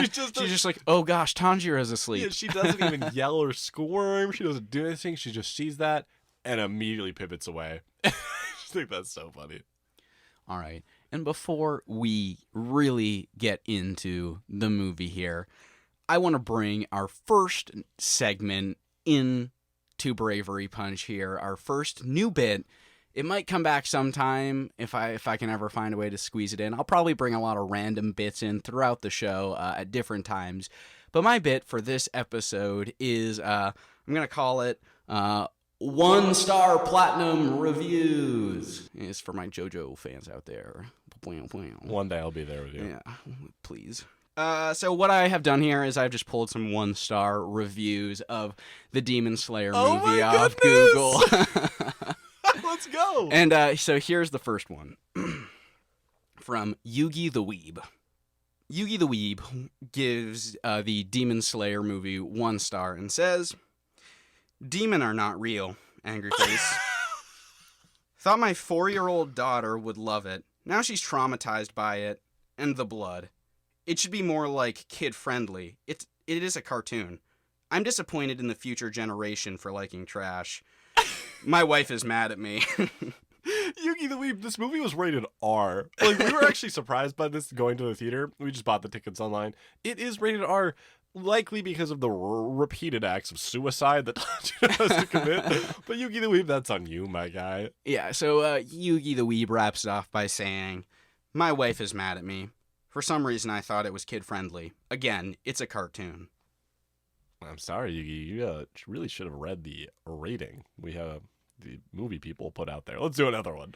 She's just like, oh gosh, Tanjiro's asleep. Yeah, she doesn't even yell or squirm. She doesn't do anything. She just sees that and immediately pivots away. I just think that's so funny. All right. And before we really get into the movie here, I want to bring our first segment into Bravery Punch here. Our first new bit. It might come back sometime if I can ever find a way to squeeze it in. I'll probably bring a lot of random bits in throughout the show at different times. But my bit for this episode is, I'm going to call it 1-star platinum reviews. It's for my JoJo fans out there. One day I'll be there with you. Yeah, please. So what I have done here is I've just pulled some 1-star reviews of the Demon Slayer movie off Google. Let's go. And so here's the first one from Yugi the Weeb. Yugi the Weeb gives the Demon Slayer movie 1 star and says, "Demon are not real, angry face. Thought my 4-year-old daughter would love it. Now she's traumatized by it and the blood. It should be more like kid-friendly. It is a cartoon. I'm disappointed in the future generation for liking trash. My wife is mad at me." Yugi the Weeb, this movie was rated R. We were actually surprised by this going to the theater. We just bought the tickets online. It is rated R, likely because of the repeated acts of suicide that Tanjiro has to commit. But Yugi the Weeb, that's on you, my guy. Yeah, so Yugi the Weeb wraps it off by saying, "My wife is mad at me. For some reason, I thought it was kid-friendly. Again, it's a cartoon." I'm sorry, Yugi. You really should have read the rating we have the movie people put out there. Let's do another one.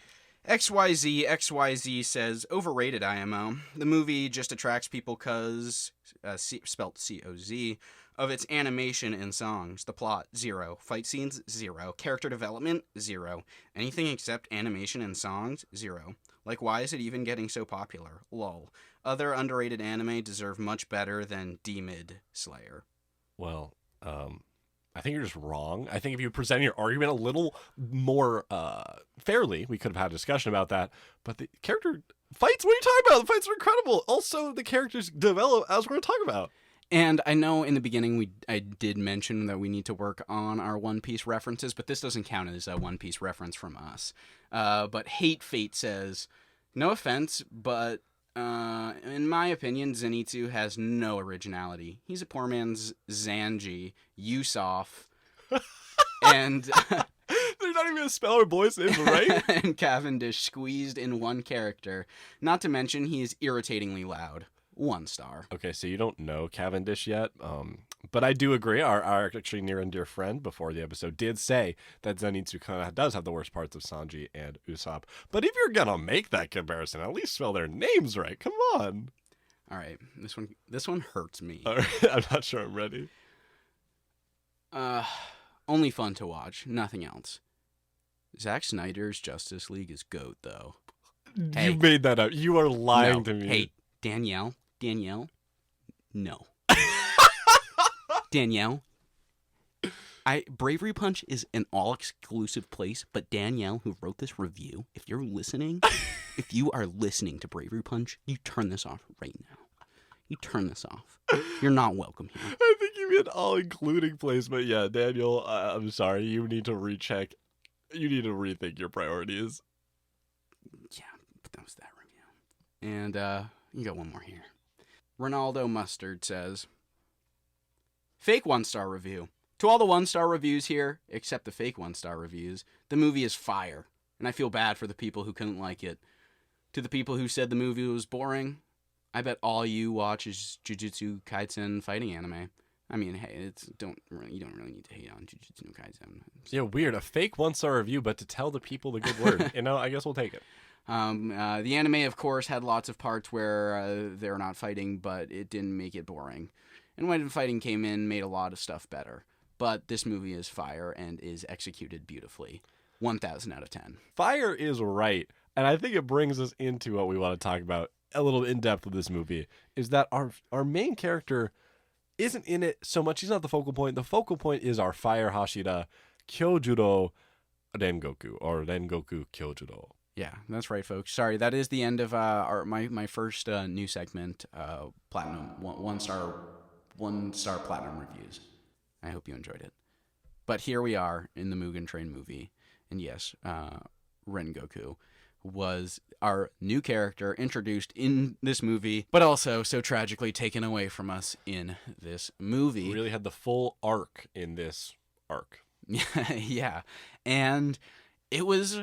XYZ says, overrated IMO. The movie just attracts people because, spelt C-O-Z, of its animation and songs. The plot, 0. Fight scenes, 0. Character development, 0. Anything except animation and songs, 0. Like, why is it even getting so popular? Lol. Other underrated anime deserve much better than D-Mid Slayer. Well, I think you're just wrong. I think if you present your argument a little more fairly, we could have had a discussion about that. But the character fights, what are you talking about? The fights are incredible. Also, the characters develop as we're going to talk about. And I know in the beginning I did mention that we need to work on our One Piece references, but this doesn't count as a One Piece reference from us. But Hate Fate says, no offense, but in my opinion, Zenitsu has no originality. He's a poor man's Zanji, Usopp, and they're not even going to spell our boys' names right. and Cavendish squeezed in one character. Not to mention, he is irritatingly loud. 1 star. Okay, so you don't know Cavendish yet, but I do agree. Our actually near and dear friend before the episode did say that Zenitsu kind of does have the worst parts of Sanji and Usopp. But if you're gonna make that comparison, at least spell their names right. Come on. All right, this one hurts me. All right, I'm not sure I'm ready. Only fun to watch, nothing else. Zack Snyder's Justice League is GOAT, though. Hey, you made that up. You are lying to me. Hey, Danielle, no. Danielle, Bravery Punch is an all-exclusive place, but Danielle, who wrote this review, if you are listening to Bravery Punch, you turn this off right now. You turn this off. You're not welcome here. I think you meant all-including place, but yeah, Daniel, I'm sorry. You need to recheck. You need to rethink your priorities. Yeah, but that was that review. And, you got one more here. Ronaldo Mustard says, fake 1-star review. To all the 1-star reviews here, except the fake 1-star reviews, the movie is fire, and I feel bad for the people who couldn't like it. To the people who said the movie was boring, I bet all you watch is Jujutsu Kaisen fighting anime. I mean, hey, you don't really need to hate on Jujutsu Kaisen. Yeah, weird. A fake 1-star review, but to tell the people the good word. I guess we'll take it. The anime, of course, had lots of parts where they're not fighting, but it didn't make it boring. And when fighting came in, made a lot of stuff better. But this movie is fire and is executed beautifully. 1,000 out of 10. Fire is right. And I think it brings us into what we want to talk about a little in depth with this movie, is that our main character isn't in it so much. He's not the focal point. The focal point is our fire Hashira, Kyojuro Rengoku, or Rengoku Kyojuro. Yeah, that's right, folks. Sorry, that is the end of my first new segment, Platinum, one star Platinum reviews. I hope you enjoyed it. But here we are in the Mugen Train movie, and yes, Rengoku was our new character introduced in this movie, but also so tragically taken away from us in this movie. We really had the full arc in this arc. Yeah, and it was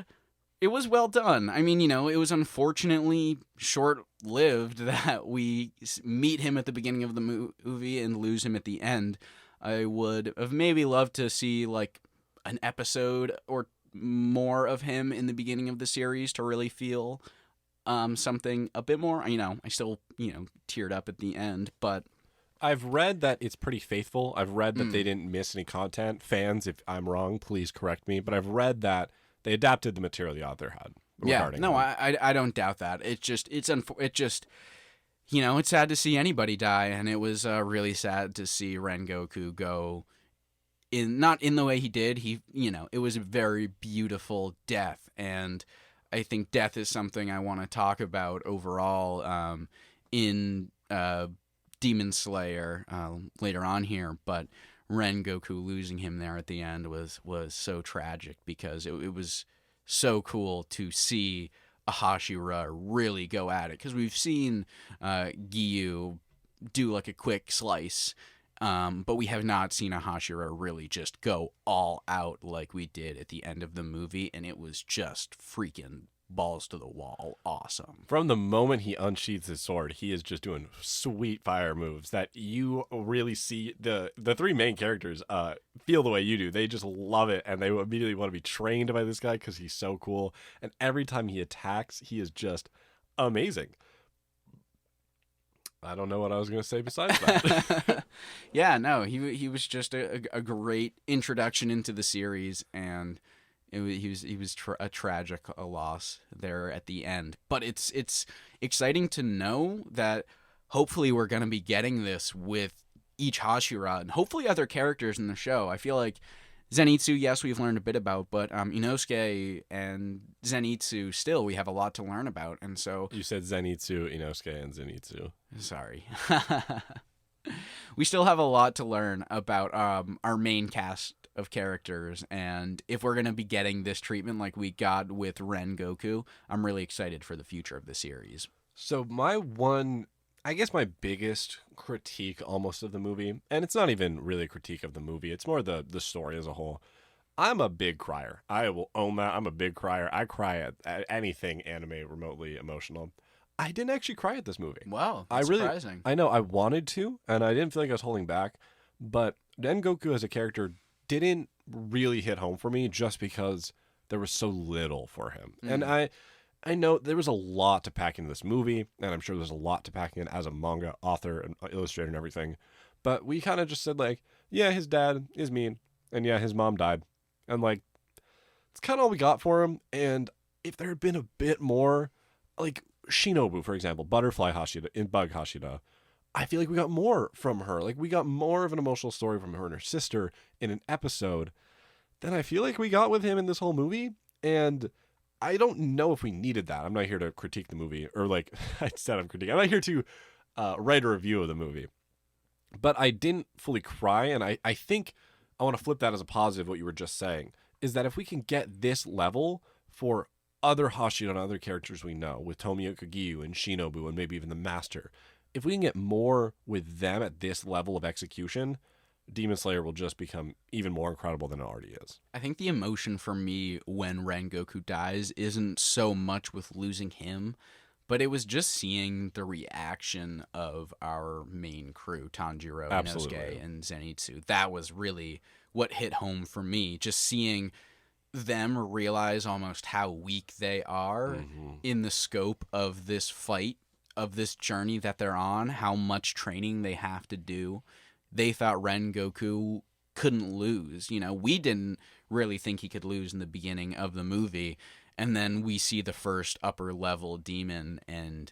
well done. I mean, it was unfortunately short-lived that we meet him at the beginning of the movie and lose him at the end. I would have maybe loved to see, like, an episode or more of him in the beginning of the series to really feel something a bit more. I still, teared up at the end, but I've read that it's pretty faithful. I've read that they didn't miss any content. Fans, if I'm wrong, please correct me. But I've read that they adapted the material the author had. Yeah, no, I don't doubt that. It's sad to see anybody die, and it was really sad to see Rengoku go not in the way he did. It was a very beautiful death, and I think death is something I want to talk about overall in Demon Slayer later on here, but Rengoku losing him there at the end was so tragic because it was so cool to see a Hashira really go at it, because we've seen Giyu do like a quick slice, but we have not seen a Hashira really just go all out like we did at the end of the movie, and it was just freaking balls to the wall awesome. From the moment he unsheathes his sword, he is just doing sweet fire moves that you really see the three main characters feel the way you do. They just love it, and they immediately want to be trained by this guy because he's so cool. And every time he attacks, he is just amazing. I don't know what I was going to say besides that. Yeah, no, he was just a great introduction into the series, and he was a tragic loss there at the end. But it's exciting to know that hopefully we're going to be getting this with each Hashira and hopefully other characters in the show. I feel like Zenitsu, yes, we've learned a bit about, but Inosuke and Zenitsu, still, we have a lot to learn about. And so You said Zenitsu, Inosuke, and Zenitsu. Sorry. We still have a lot to learn about our main cast of characters, and if we're going to be getting this treatment like we got with Ren Goku, I'm really excited for the future of the series. So I guess my biggest critique almost of the movie, and it's not even really a critique of the movie, it's more the story as a whole. I'm a big crier. I will own that. I'm a big crier. I cry at anything anime remotely emotional. I didn't actually cry at this movie. Wow, that's surprising. I know, I wanted to, and I didn't feel like I was holding back, but Rengoku as a character didn't really hit home for me just because there was so little for him. And I know there was a lot to pack into this movie, and I'm sure there's a lot to pack in as a manga author and illustrator and everything, but we kind of just said, like, yeah, his dad is mean, and yeah, his mom died, and, like, it's kind of all we got for him. And if there had been a bit more, like Shinobu, for example, Butterfly Hashira in Bug Hashira, I feel like we got more from her. Like, we got more of an emotional story from her and her sister in an episode than I feel like we got with him in this whole movie. And I don't know if we needed that. I'm not here to critique the movie, or like I said, I'm not here to write a review of the movie. But I didn't fully cry, and I think I want to flip that as a positive, what you were just saying, is that if we can get this level for other Hashira and other characters we know, with Tomioka Gyu and Shinobu and maybe even the Master, if we can get more with them at this level of execution, Demon Slayer will just become even more incredible than it already is. I think the emotion for me when Rengoku dies isn't so much with losing him, but it was just seeing the reaction of our main crew, Tanjiro, Absolutely. Inosuke, and Zenitsu. That was really what hit home for me, just seeing them realize almost how weak they are in the scope of this fight, of this journey that they're on, how much training they have to do. They thought Rengoku couldn't lose. You know, we didn't really think he could lose in the beginning of the movie, and then we see the first upper level demon, and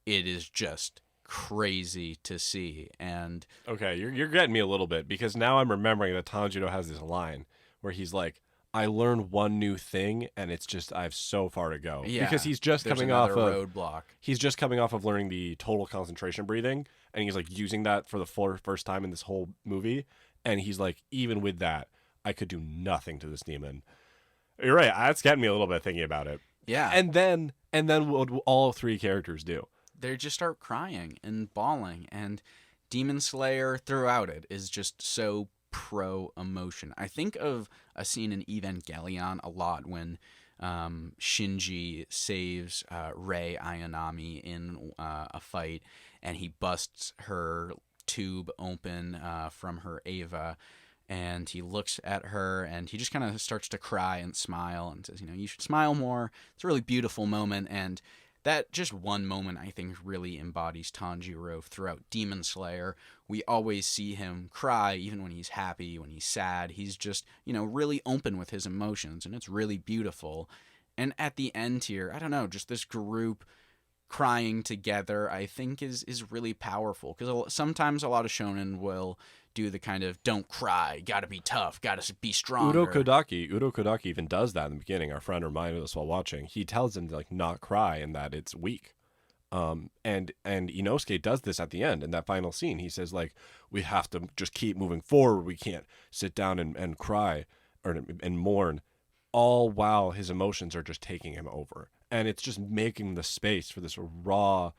it is just crazy to see. And okay, you're getting me a little bit, because now I'm remembering that Tanjiro has this line where he's like, I learned one new thing, and it's just I have so far to go. Yeah, because he's just there's coming off another of roadblock. He's just coming off of learning the total concentration breathing, and he's like using that for the first time in this whole movie. And he's like, even with that, I could do nothing to this demon. You're right. That's getting me a little bit thinking about it. Yeah. And then what all three characters do? They just start crying and bawling, and Demon Slayer throughout it is just so pro emotion. I think of a scene in Evangelion a lot when Shinji saves Rei Ayanami in a fight, and he busts her tube open from her Eva, and he looks at her, and he just kind of starts to cry and smile and says, you know, you should smile more. It's a really beautiful moment, and that just one moment, I think, really embodies Tanjiro throughout Demon Slayer. We always see him cry, even when he's happy, when he's sad. He's just, you know, really open with his emotions, and it's really beautiful. And at the end here, I don't know, just this group crying together, I think is really powerful. Because sometimes a lot of shonen will do the kind of, don't cry, gotta be tough, gotta be stronger. Udo Kodaki even does that in the beginning. Our friend reminded us while watching. He tells him to, like, not cry and that it's weak. And Inosuke does this at the end in that final scene. He says, like, we have to just keep moving forward. We can't sit down and cry and mourn, all while his emotions are just taking him over. And it's just making the space for this raw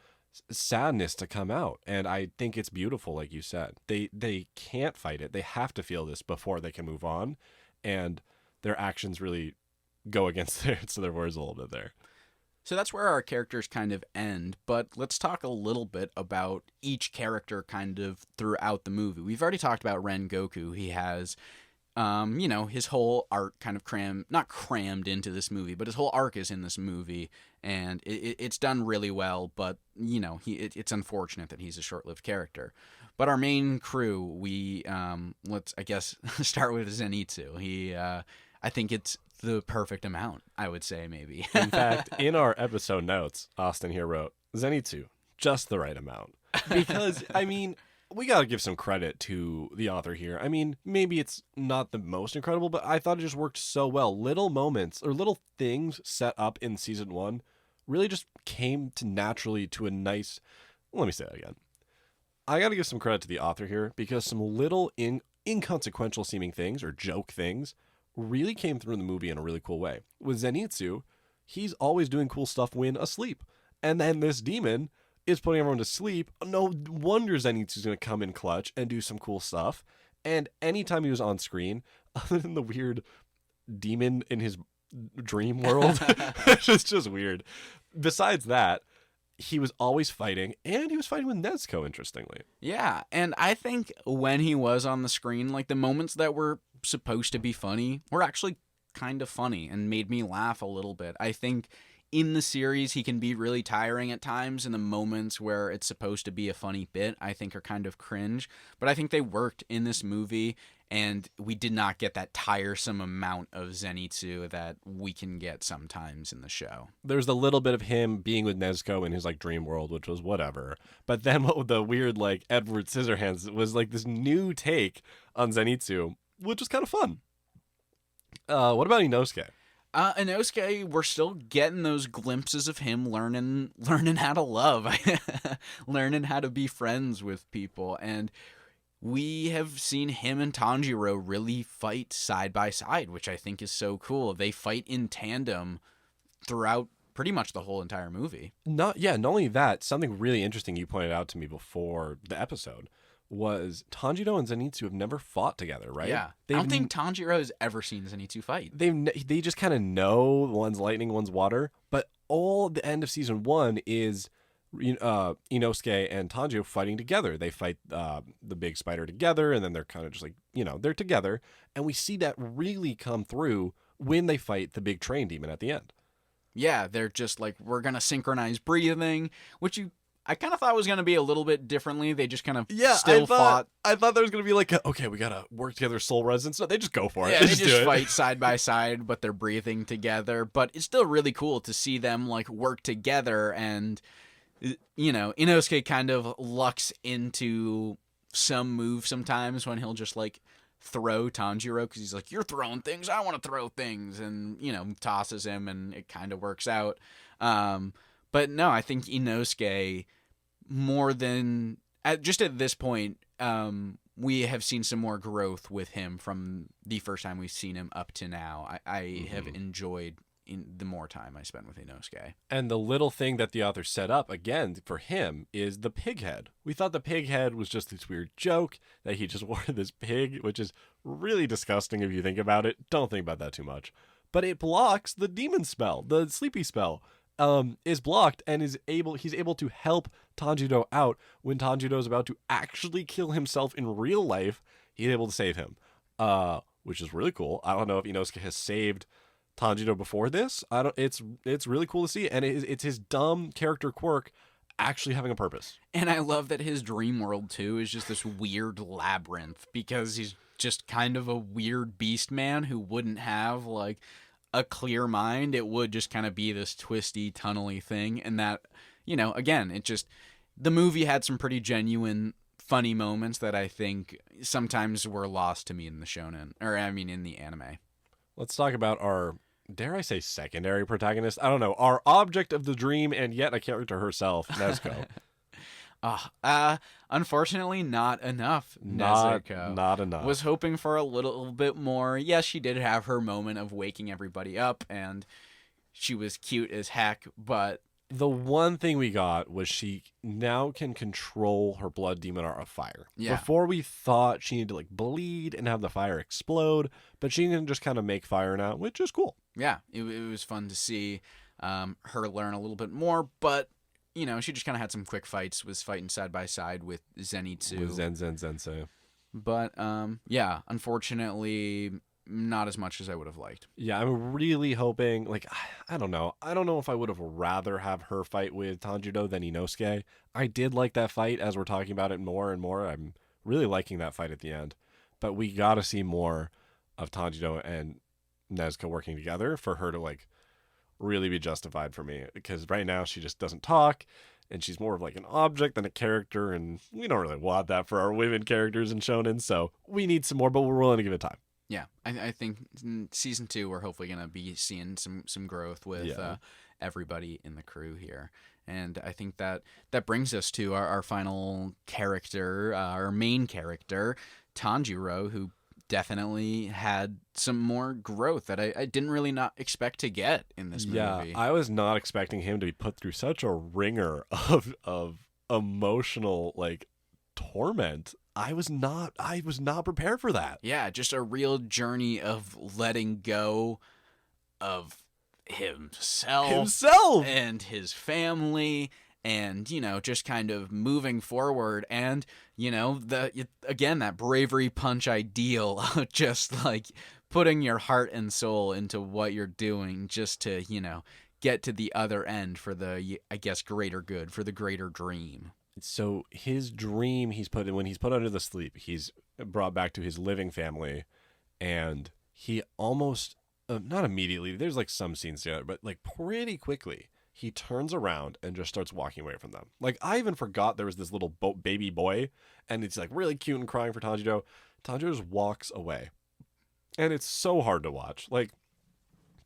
sadness to come out. And I think it's beautiful, like you said. They can't fight it. They have to feel this before they can move on. And their actions really go against their words a little bit there. So that's where our characters kind of end, but let's talk a little bit about each character kind of throughout the movie. We've already talked about Ren Goku. He has his whole arc kind of not crammed into this movie, but his whole arc is in this movie, and it's done really well. But it's unfortunate that he's a short-lived character. But our main crew, let's I guess start with Zenitsu. I think it's the perfect amount, I would say, maybe. In fact, in our episode notes, Austin here wrote Zenitsu, just the right amount, because I mean, we got to give some credit to the author here. I mean, maybe it's not the most incredible, but I thought it just worked so well. Little moments or little things set up in season 1 really just came to naturally to a nice. Let me say that again. I got to give some credit to the author here because some little inconsequential seeming things or joke things really came through in the movie in a really cool way. With Zenitsu, he's always doing cool stuff when asleep. And then this demon is putting everyone to sleep. No wonder Zenitsu's going to come in clutch and do some cool stuff. And anytime he was on screen, other than the weird demon in his dream world, it's just weird. Besides that, he was always fighting, and he was fighting with Nezuko, interestingly. Yeah, and I think when he was on the screen, like the moments that were supposed to be funny were actually kind of funny and made me laugh a little bit. I think in the series he can be really tiring at times, and the moments where it's supposed to be a funny bit I think are kind of cringe, but I think they worked in this movie, and we did not get that tiresome amount of Zenitsu that we can get sometimes in the show. There's a little bit of him being with Nezuko in his like dream world, which was whatever. But then what with the weird like Edward Scissorhands was like this new take on Zenitsu, which was kind of fun. What about Inosuke? Inosuke, we're still getting those glimpses of him learning how to love, learning how to be friends with people, and we have seen him and Tanjiro really fight side by side, which I think is so cool. They fight in tandem throughout pretty much the whole entire movie. Not only that, something really interesting you pointed out to me before the episode was Tanjiro and Zenitsu have never fought together, right? Yeah. I don't think Tanjiro has ever seen Zenitsu fight. They just kind of know one's lightning, one's water, but all the end of season 1 is Inosuke and Tanjiro fighting together. They fight the big spider together, and then they're kind of just like, they're together. And we see that really come through when they fight the big train demon at the end. Yeah, they're just like, we're going to synchronize breathing, which I kind of thought was going to be a little bit differently. They just kind of fought. I thought there was going to be like, okay, we got to work together soul resonance. No, they just go for it. Yeah, they just fight side by side, but they're breathing together. But it's still really cool to see them like work together, and Inosuke kind of lucks into some move sometimes when he'll just like throw Tanjiro because he's like, you're throwing things, I want to throw things, and tosses him, and it kind of works out. But no, I think Inosuke, more than just at this point, we have seen some more growth with him from the first time we've seen him up to now. I have enjoyed the more time I spent with Inosuke. And the little thing that the author set up, again, for him is the pig head. We thought the pig head was just this weird joke that he just wore this pig, which is really disgusting if you think about it. Don't think about that too much. But it blocks the demon spell, the sleepy spell. Is blocked and he's able to help Tanjiro out when Tanjiro is about to actually kill himself in real life. He's able to save him, which is really cool. I don't know if Inosuke has saved Tanjiro before this. It's really cool to see, and it's his dumb character quirk actually having a purpose. And I love that his dream world too is just this weird labyrinth, because he's just kind of a weird beast man who wouldn't have like a clear mind. It would just kind of be this twisty, tunnely thing. And that, again, the movie had some pretty genuine, funny moments that I think sometimes were lost to me in the shonen, in the anime. Let's talk about our, dare I say, secondary protagonist? I don't know, our object of the dream and yet a character herself, Nezuko. Unfortunately, not enough. Nezuko. Not enough. Was hoping for a little bit more. Yes, she did have her moment of waking everybody up, and she was cute as heck, but the one thing we got was she now can control her blood demon art of fire. Yeah. Before we thought she needed to like bleed and have the fire explode, but she can just kind of make fire now, which is cool. Yeah, it was fun to see. her learn a little bit more, but she just kind of had some quick fights, was fighting side by side with Zenitsu. With Zensei. But yeah, unfortunately, not as much as I would have liked. Yeah, I'm really hoping, like, I don't know. I don't know if I would have rather have her fight with Tanjiro than Inosuke. I did like that fight, as we're talking about it more and more. I'm really liking that fight at the end. But we got to see more of Tanjiro and Nezuko working together for her to, like, really be justified for me. Because right now she just doesn't talk, and she's more of like an object than a character, and we don't really want that for our women characters in shonen, so we need some more, but we're willing to give it time. Yeah, I think in season 2 we're hopefully going to be seeing some growth with everybody in the crew here. And I think that brings us to our final character, our main character, Tanjiro, who definitely had some more growth that I didn't really not expect to get in this movie. Yeah, I was not expecting him to be put through such a ringer of emotional, like, torment. I was not prepared for that. Yeah, just a real journey of letting go of himself and his family, and just kind of moving forward, and that bravery punch ideal of just like putting your heart and soul into what you're doing just to get to the other end for the, I guess, greater good, for the greater dream. So his dream, when he's put under the sleep, he's brought back to his living family, and he almost not immediately, there's like some scenes together, but like pretty quickly he turns around and just starts walking away from them. Like, I even forgot there was this little baby boy, and it's like really cute and crying for Tanjiro. Tanjiro just walks away, and it's so hard to watch. Like,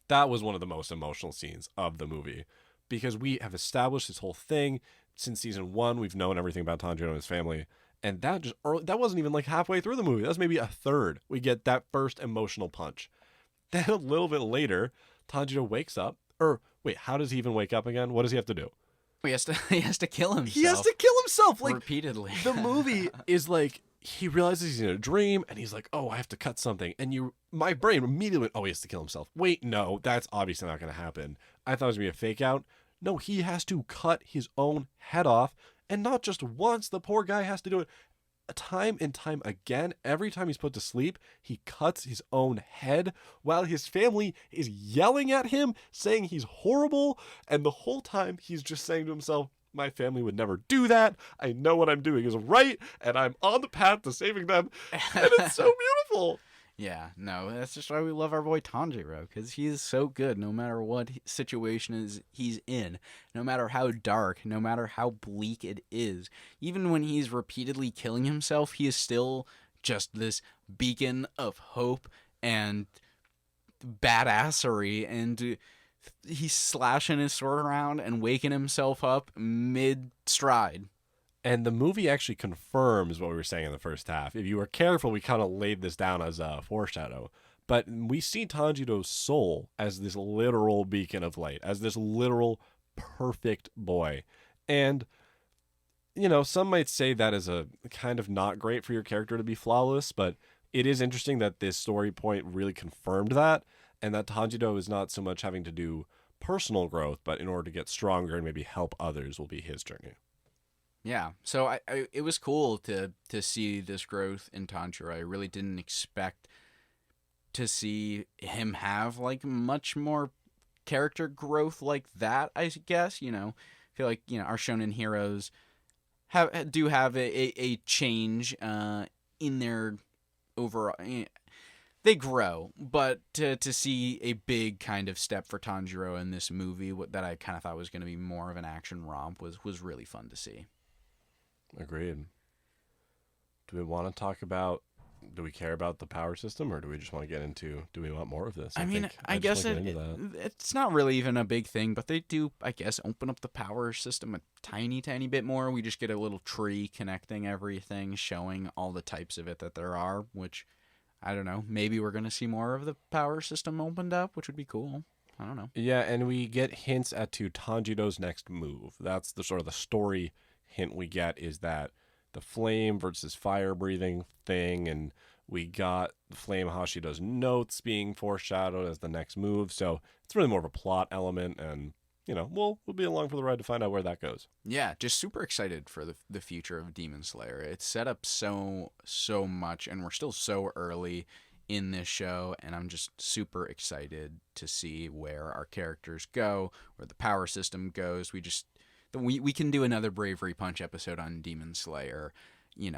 that was one of the most emotional scenes of the movie, because we have established this whole thing since season 1. We've known everything about Tanjiro and his family, and that wasn't even like halfway through the movie. That was maybe a third. We get that first emotional punch. Then a little bit later, Tanjiro wakes up. Or wait, how does he even wake up again? What does he have to do? He has to kill himself. He has to kill himself, like, repeatedly. The movie is like, he realizes he's in a dream, and he's like, oh, I have to cut something. And my brain immediately went, oh, he has to kill himself. Wait, no, that's obviously not going to happen. I thought it was going to be a fake out. No, he has to cut his own head off, and not just once. The poor guy has to do it time and time again. Every time he's put to sleep, he cuts his own head while his family is yelling at him, saying he's horrible, and the whole time he's just saying to himself, my family would never do that. I know what I'm doing is right, and I'm on the path to saving them. And it's so beautiful. Yeah, no, that's just why we love our boy Tanjiro, because he's so good no matter what situation he's in, no matter how dark, no matter how bleak it is. Even when he's repeatedly killing himself, he is still just this beacon of hope and badassery, and he's slashing his sword around and waking himself up mid-stride. And the movie actually confirms what we were saying in the first half. If you were careful, we kind of laid this down as a foreshadow. But we see Tanjiro's soul as this literal beacon of light, as this literal perfect boy. And, some might say that is a kind of not great for your character to be flawless, but it is interesting that this story point really confirmed that, and that Tanjiro is not so much having to do personal growth, but in order to get stronger and maybe help others will be his journey. Yeah, so it was cool to see this growth in Tanjiro. I really didn't expect to see him have like much more character growth like that, I guess. I feel like our shonen heroes do have a change in their overall. They grow, but to see a big kind of step for Tanjiro in this movie that I kind of thought was going to be more of an action romp was really fun to see. Agreed. Do we want to talk about, do we care about the power system, or do we just want to get into, do we want more of this? I guess it's not really even a big thing, but they do, I guess, open up the power system a tiny, tiny bit more. We just get a little tree connecting everything, showing all the types of it that there are, which, I don't know, maybe we're going to see more of the power system opened up, which would be cool. I don't know. Yeah, and we get hints as to Tanjiro's next move. That's the sort of the story hint we get, is that the flame versus fire breathing thing, and we got the Flame Hashido's notes being foreshadowed as the next move, so it's really more of a plot element, and we'll be along for the ride to find out where that goes. Yeah, just super excited for the future of Demon Slayer. It's set up so much, and we're still so early in this show, and I'm just super excited to see where our characters go, where the power system goes. We can do another Bravery Punch episode on Demon Slayer, in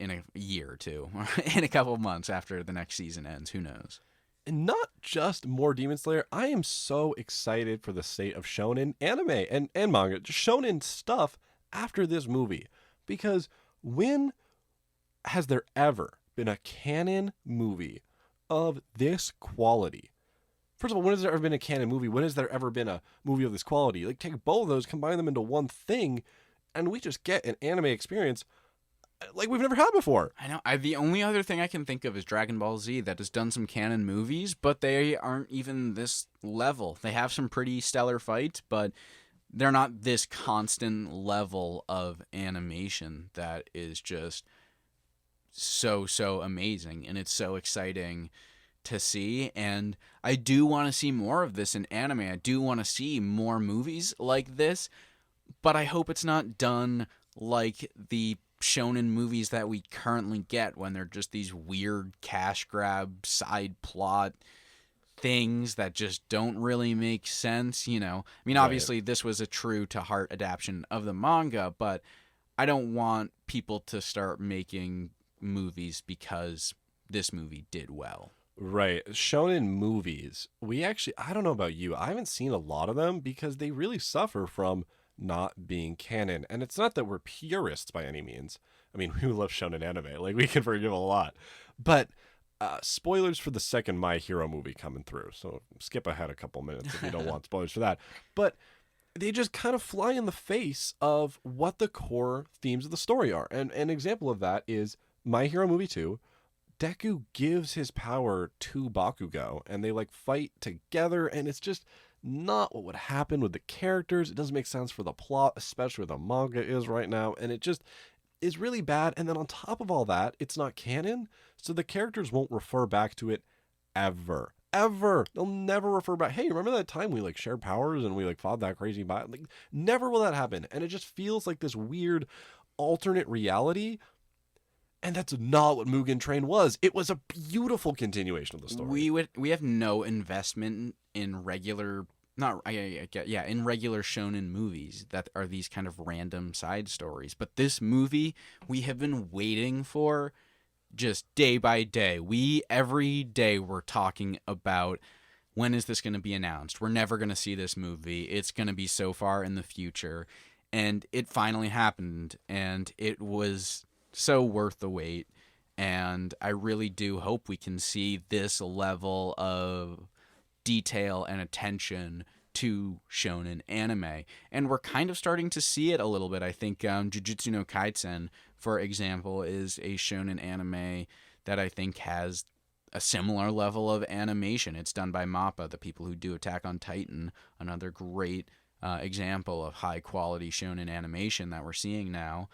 a year or two, in a couple of months after the next season ends. Who knows? And not just more Demon Slayer, I am so excited for the state of shonen anime and manga, just shonen stuff after this movie. Because when has there ever been a canon movie of this quality? First of all, when has there ever been a canon movie? When has there ever been a movie of this quality? Like, take both of those, combine them into one thing, and we just get an anime experience like we've never had before. I know. The only other thing I can think of is Dragon Ball Z that has done some canon movies, but they aren't even this level. They have some pretty stellar fights, but they're not this constant level of animation that is just so amazing, and it's so exciting to see. And I do want to see more of this in anime. I do want to see more movies like this, but I hope it's not done like the shonen movies that we currently get, when they're just these weird cash grab side plot things that just don't really make sense. I mean, obviously this was a true to heart adaptation of the manga, but I don't want people to start making movies because this movie did well. Right. Shonen movies, I don't know about you, I haven't seen a lot of them because they really suffer from not being canon. And it's not that we're purists by any means. I mean, we love shonen anime. Like, we can forgive a lot. But spoilers for the second My Hero movie coming through. So skip ahead a couple minutes if you don't want spoilers for that. But they just kind of fly in the face of what the core themes of the story are. And an example of that is My Hero Movie 2. Deku gives his power to Bakugo, and they fight together, and it's just not what would happen with the characters. It doesn't make sense for the plot, especially where the manga is right now, and it just is really bad. And then on top of all that, it's not canon, so the characters won't refer back to it ever. They'll never refer back. Hey, remember that time we shared powers and we fought that crazy bot? Never will that happen. And it just feels like this weird alternate reality. And that's not what Mugen Train was. It was a beautiful continuation of the story. We have no investment in regular in regular shonen movies that are these kind of random side stories. But this movie we have been waiting for just day by day. Every day we're talking about, when is this going to be announced? We're never going to see this movie. It's going to be so far in the future. And it finally happened, and it was so worth the wait. And I really do hope we can see this level of detail and attention to shonen anime. And we're kind of starting to see it a little bit. I think Jujutsu no Kaisen, for example, is a shonen anime that I think has a similar level of animation. It's done by MAPPA, the people who do Attack on Titan, another great example of high quality shonen animation that we're seeing now.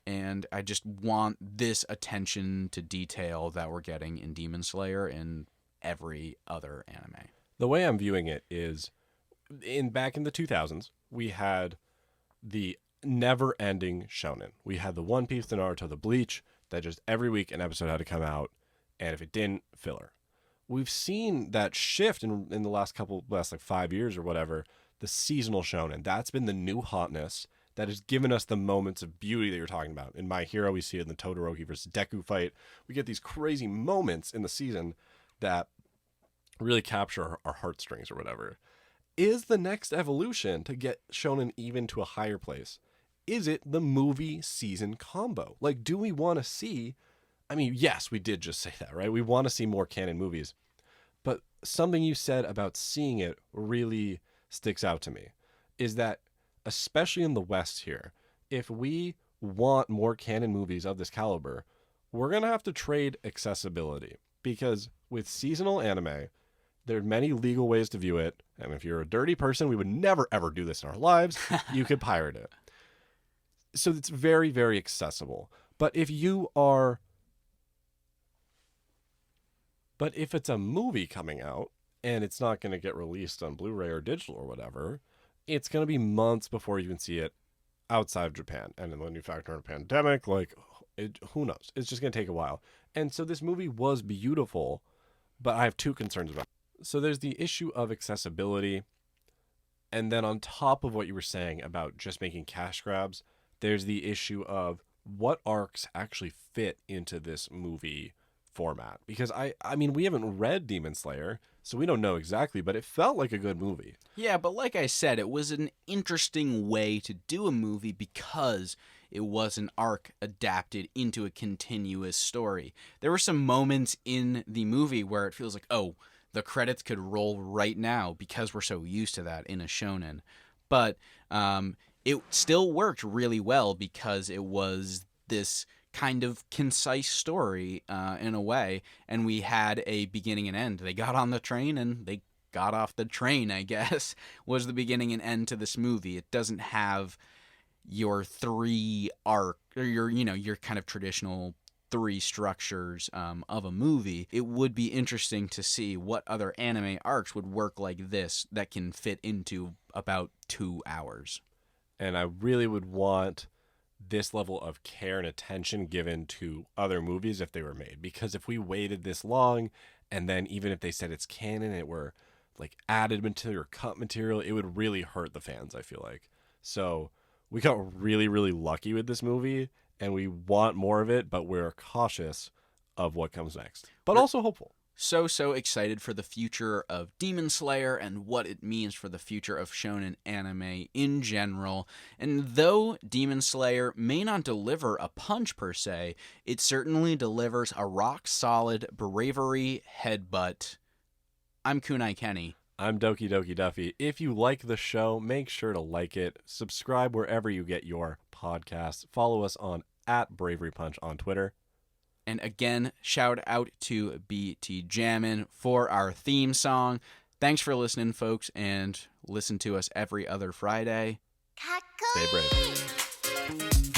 And I just want this attention to detail that we're getting in Demon Slayer and every other anime. The way I'm viewing it is, back in the 2000s, we had the never-ending shonen. We had the One Piece, the Naruto, the Bleach, that just every week an episode had to come out, and if it didn't, filler. We've seen that shift in the last 5 years or whatever, the seasonal shonen. That's been the new hotness that has given us the moments of beauty that you're talking about. In My Hero, we see it in the Todoroki versus Deku fight. We get these crazy moments in the season that really capture our heartstrings or whatever. Is the next evolution to get shonen even to a higher place? Is it the movie season combo? Do we want to see... I mean, yes, we did just say that, right? We want to see more canon movies. But something you said about seeing it really sticks out to me, is that especially in the West here, if we want more canon movies of this caliber, we're going to have to trade accessibility. Because with seasonal anime, there are many legal ways to view it. And if you're a dirty person, we would never, ever do this in our lives. You could pirate it. So it's very, very accessible. But if it's a movie coming out and it's not going to get released on Blu-ray or digital or whatever, it's going to be months before you can see it outside of Japan. And then when you factor in a pandemic, like, who knows? It's just going to take a while. And so this movie was beautiful, but I have two concerns about it. So there's the issue of accessibility. And then on top of what you were saying about just making cash grabs, there's the issue of what arcs actually fit into this movie format. Because I mean, we haven't read Demon Slayer, so we don't know exactly, but it felt like a good movie. Yeah, but like I said, it was an interesting way to do a movie because it was an arc adapted into a continuous story. There were some moments in the movie where it feels like, oh, the credits could roll right now because we're so used to that in a shonen. But it still worked really well because it was this kind of concise story in a way, and we had a beginning and end. They got on the train and they got off the train, I guess, was the beginning and end to this movie. It doesn't have your three arc or your kind of traditional three structures of a movie. It would be interesting to see what other anime arcs would work like this that can fit into about 2 hours. And I really would want this level of care and attention given to other movies if they were made. Because if we waited this long, and then even if they said it's canon, it were like added material or cut material, it would really hurt the fans, I feel like. So we got really, really lucky with this movie, and we want more of it, but we're cautious of what comes next. But also hopeful. So excited for the future of Demon Slayer and what it means for the future of shonen anime in general. And though Demon Slayer may not deliver a punch per se, it certainly delivers a rock-solid bravery headbutt. I'm Kunai Kenny. I'm Doki Doki Duffy. If you like the show, make sure to like it. Subscribe wherever you get your podcasts. Follow us on @BraveryPunch on Twitter. And again, shout out to BT Jammin' for our theme song. Thanks for listening, folks, and listen to us every other Friday. Stay brave.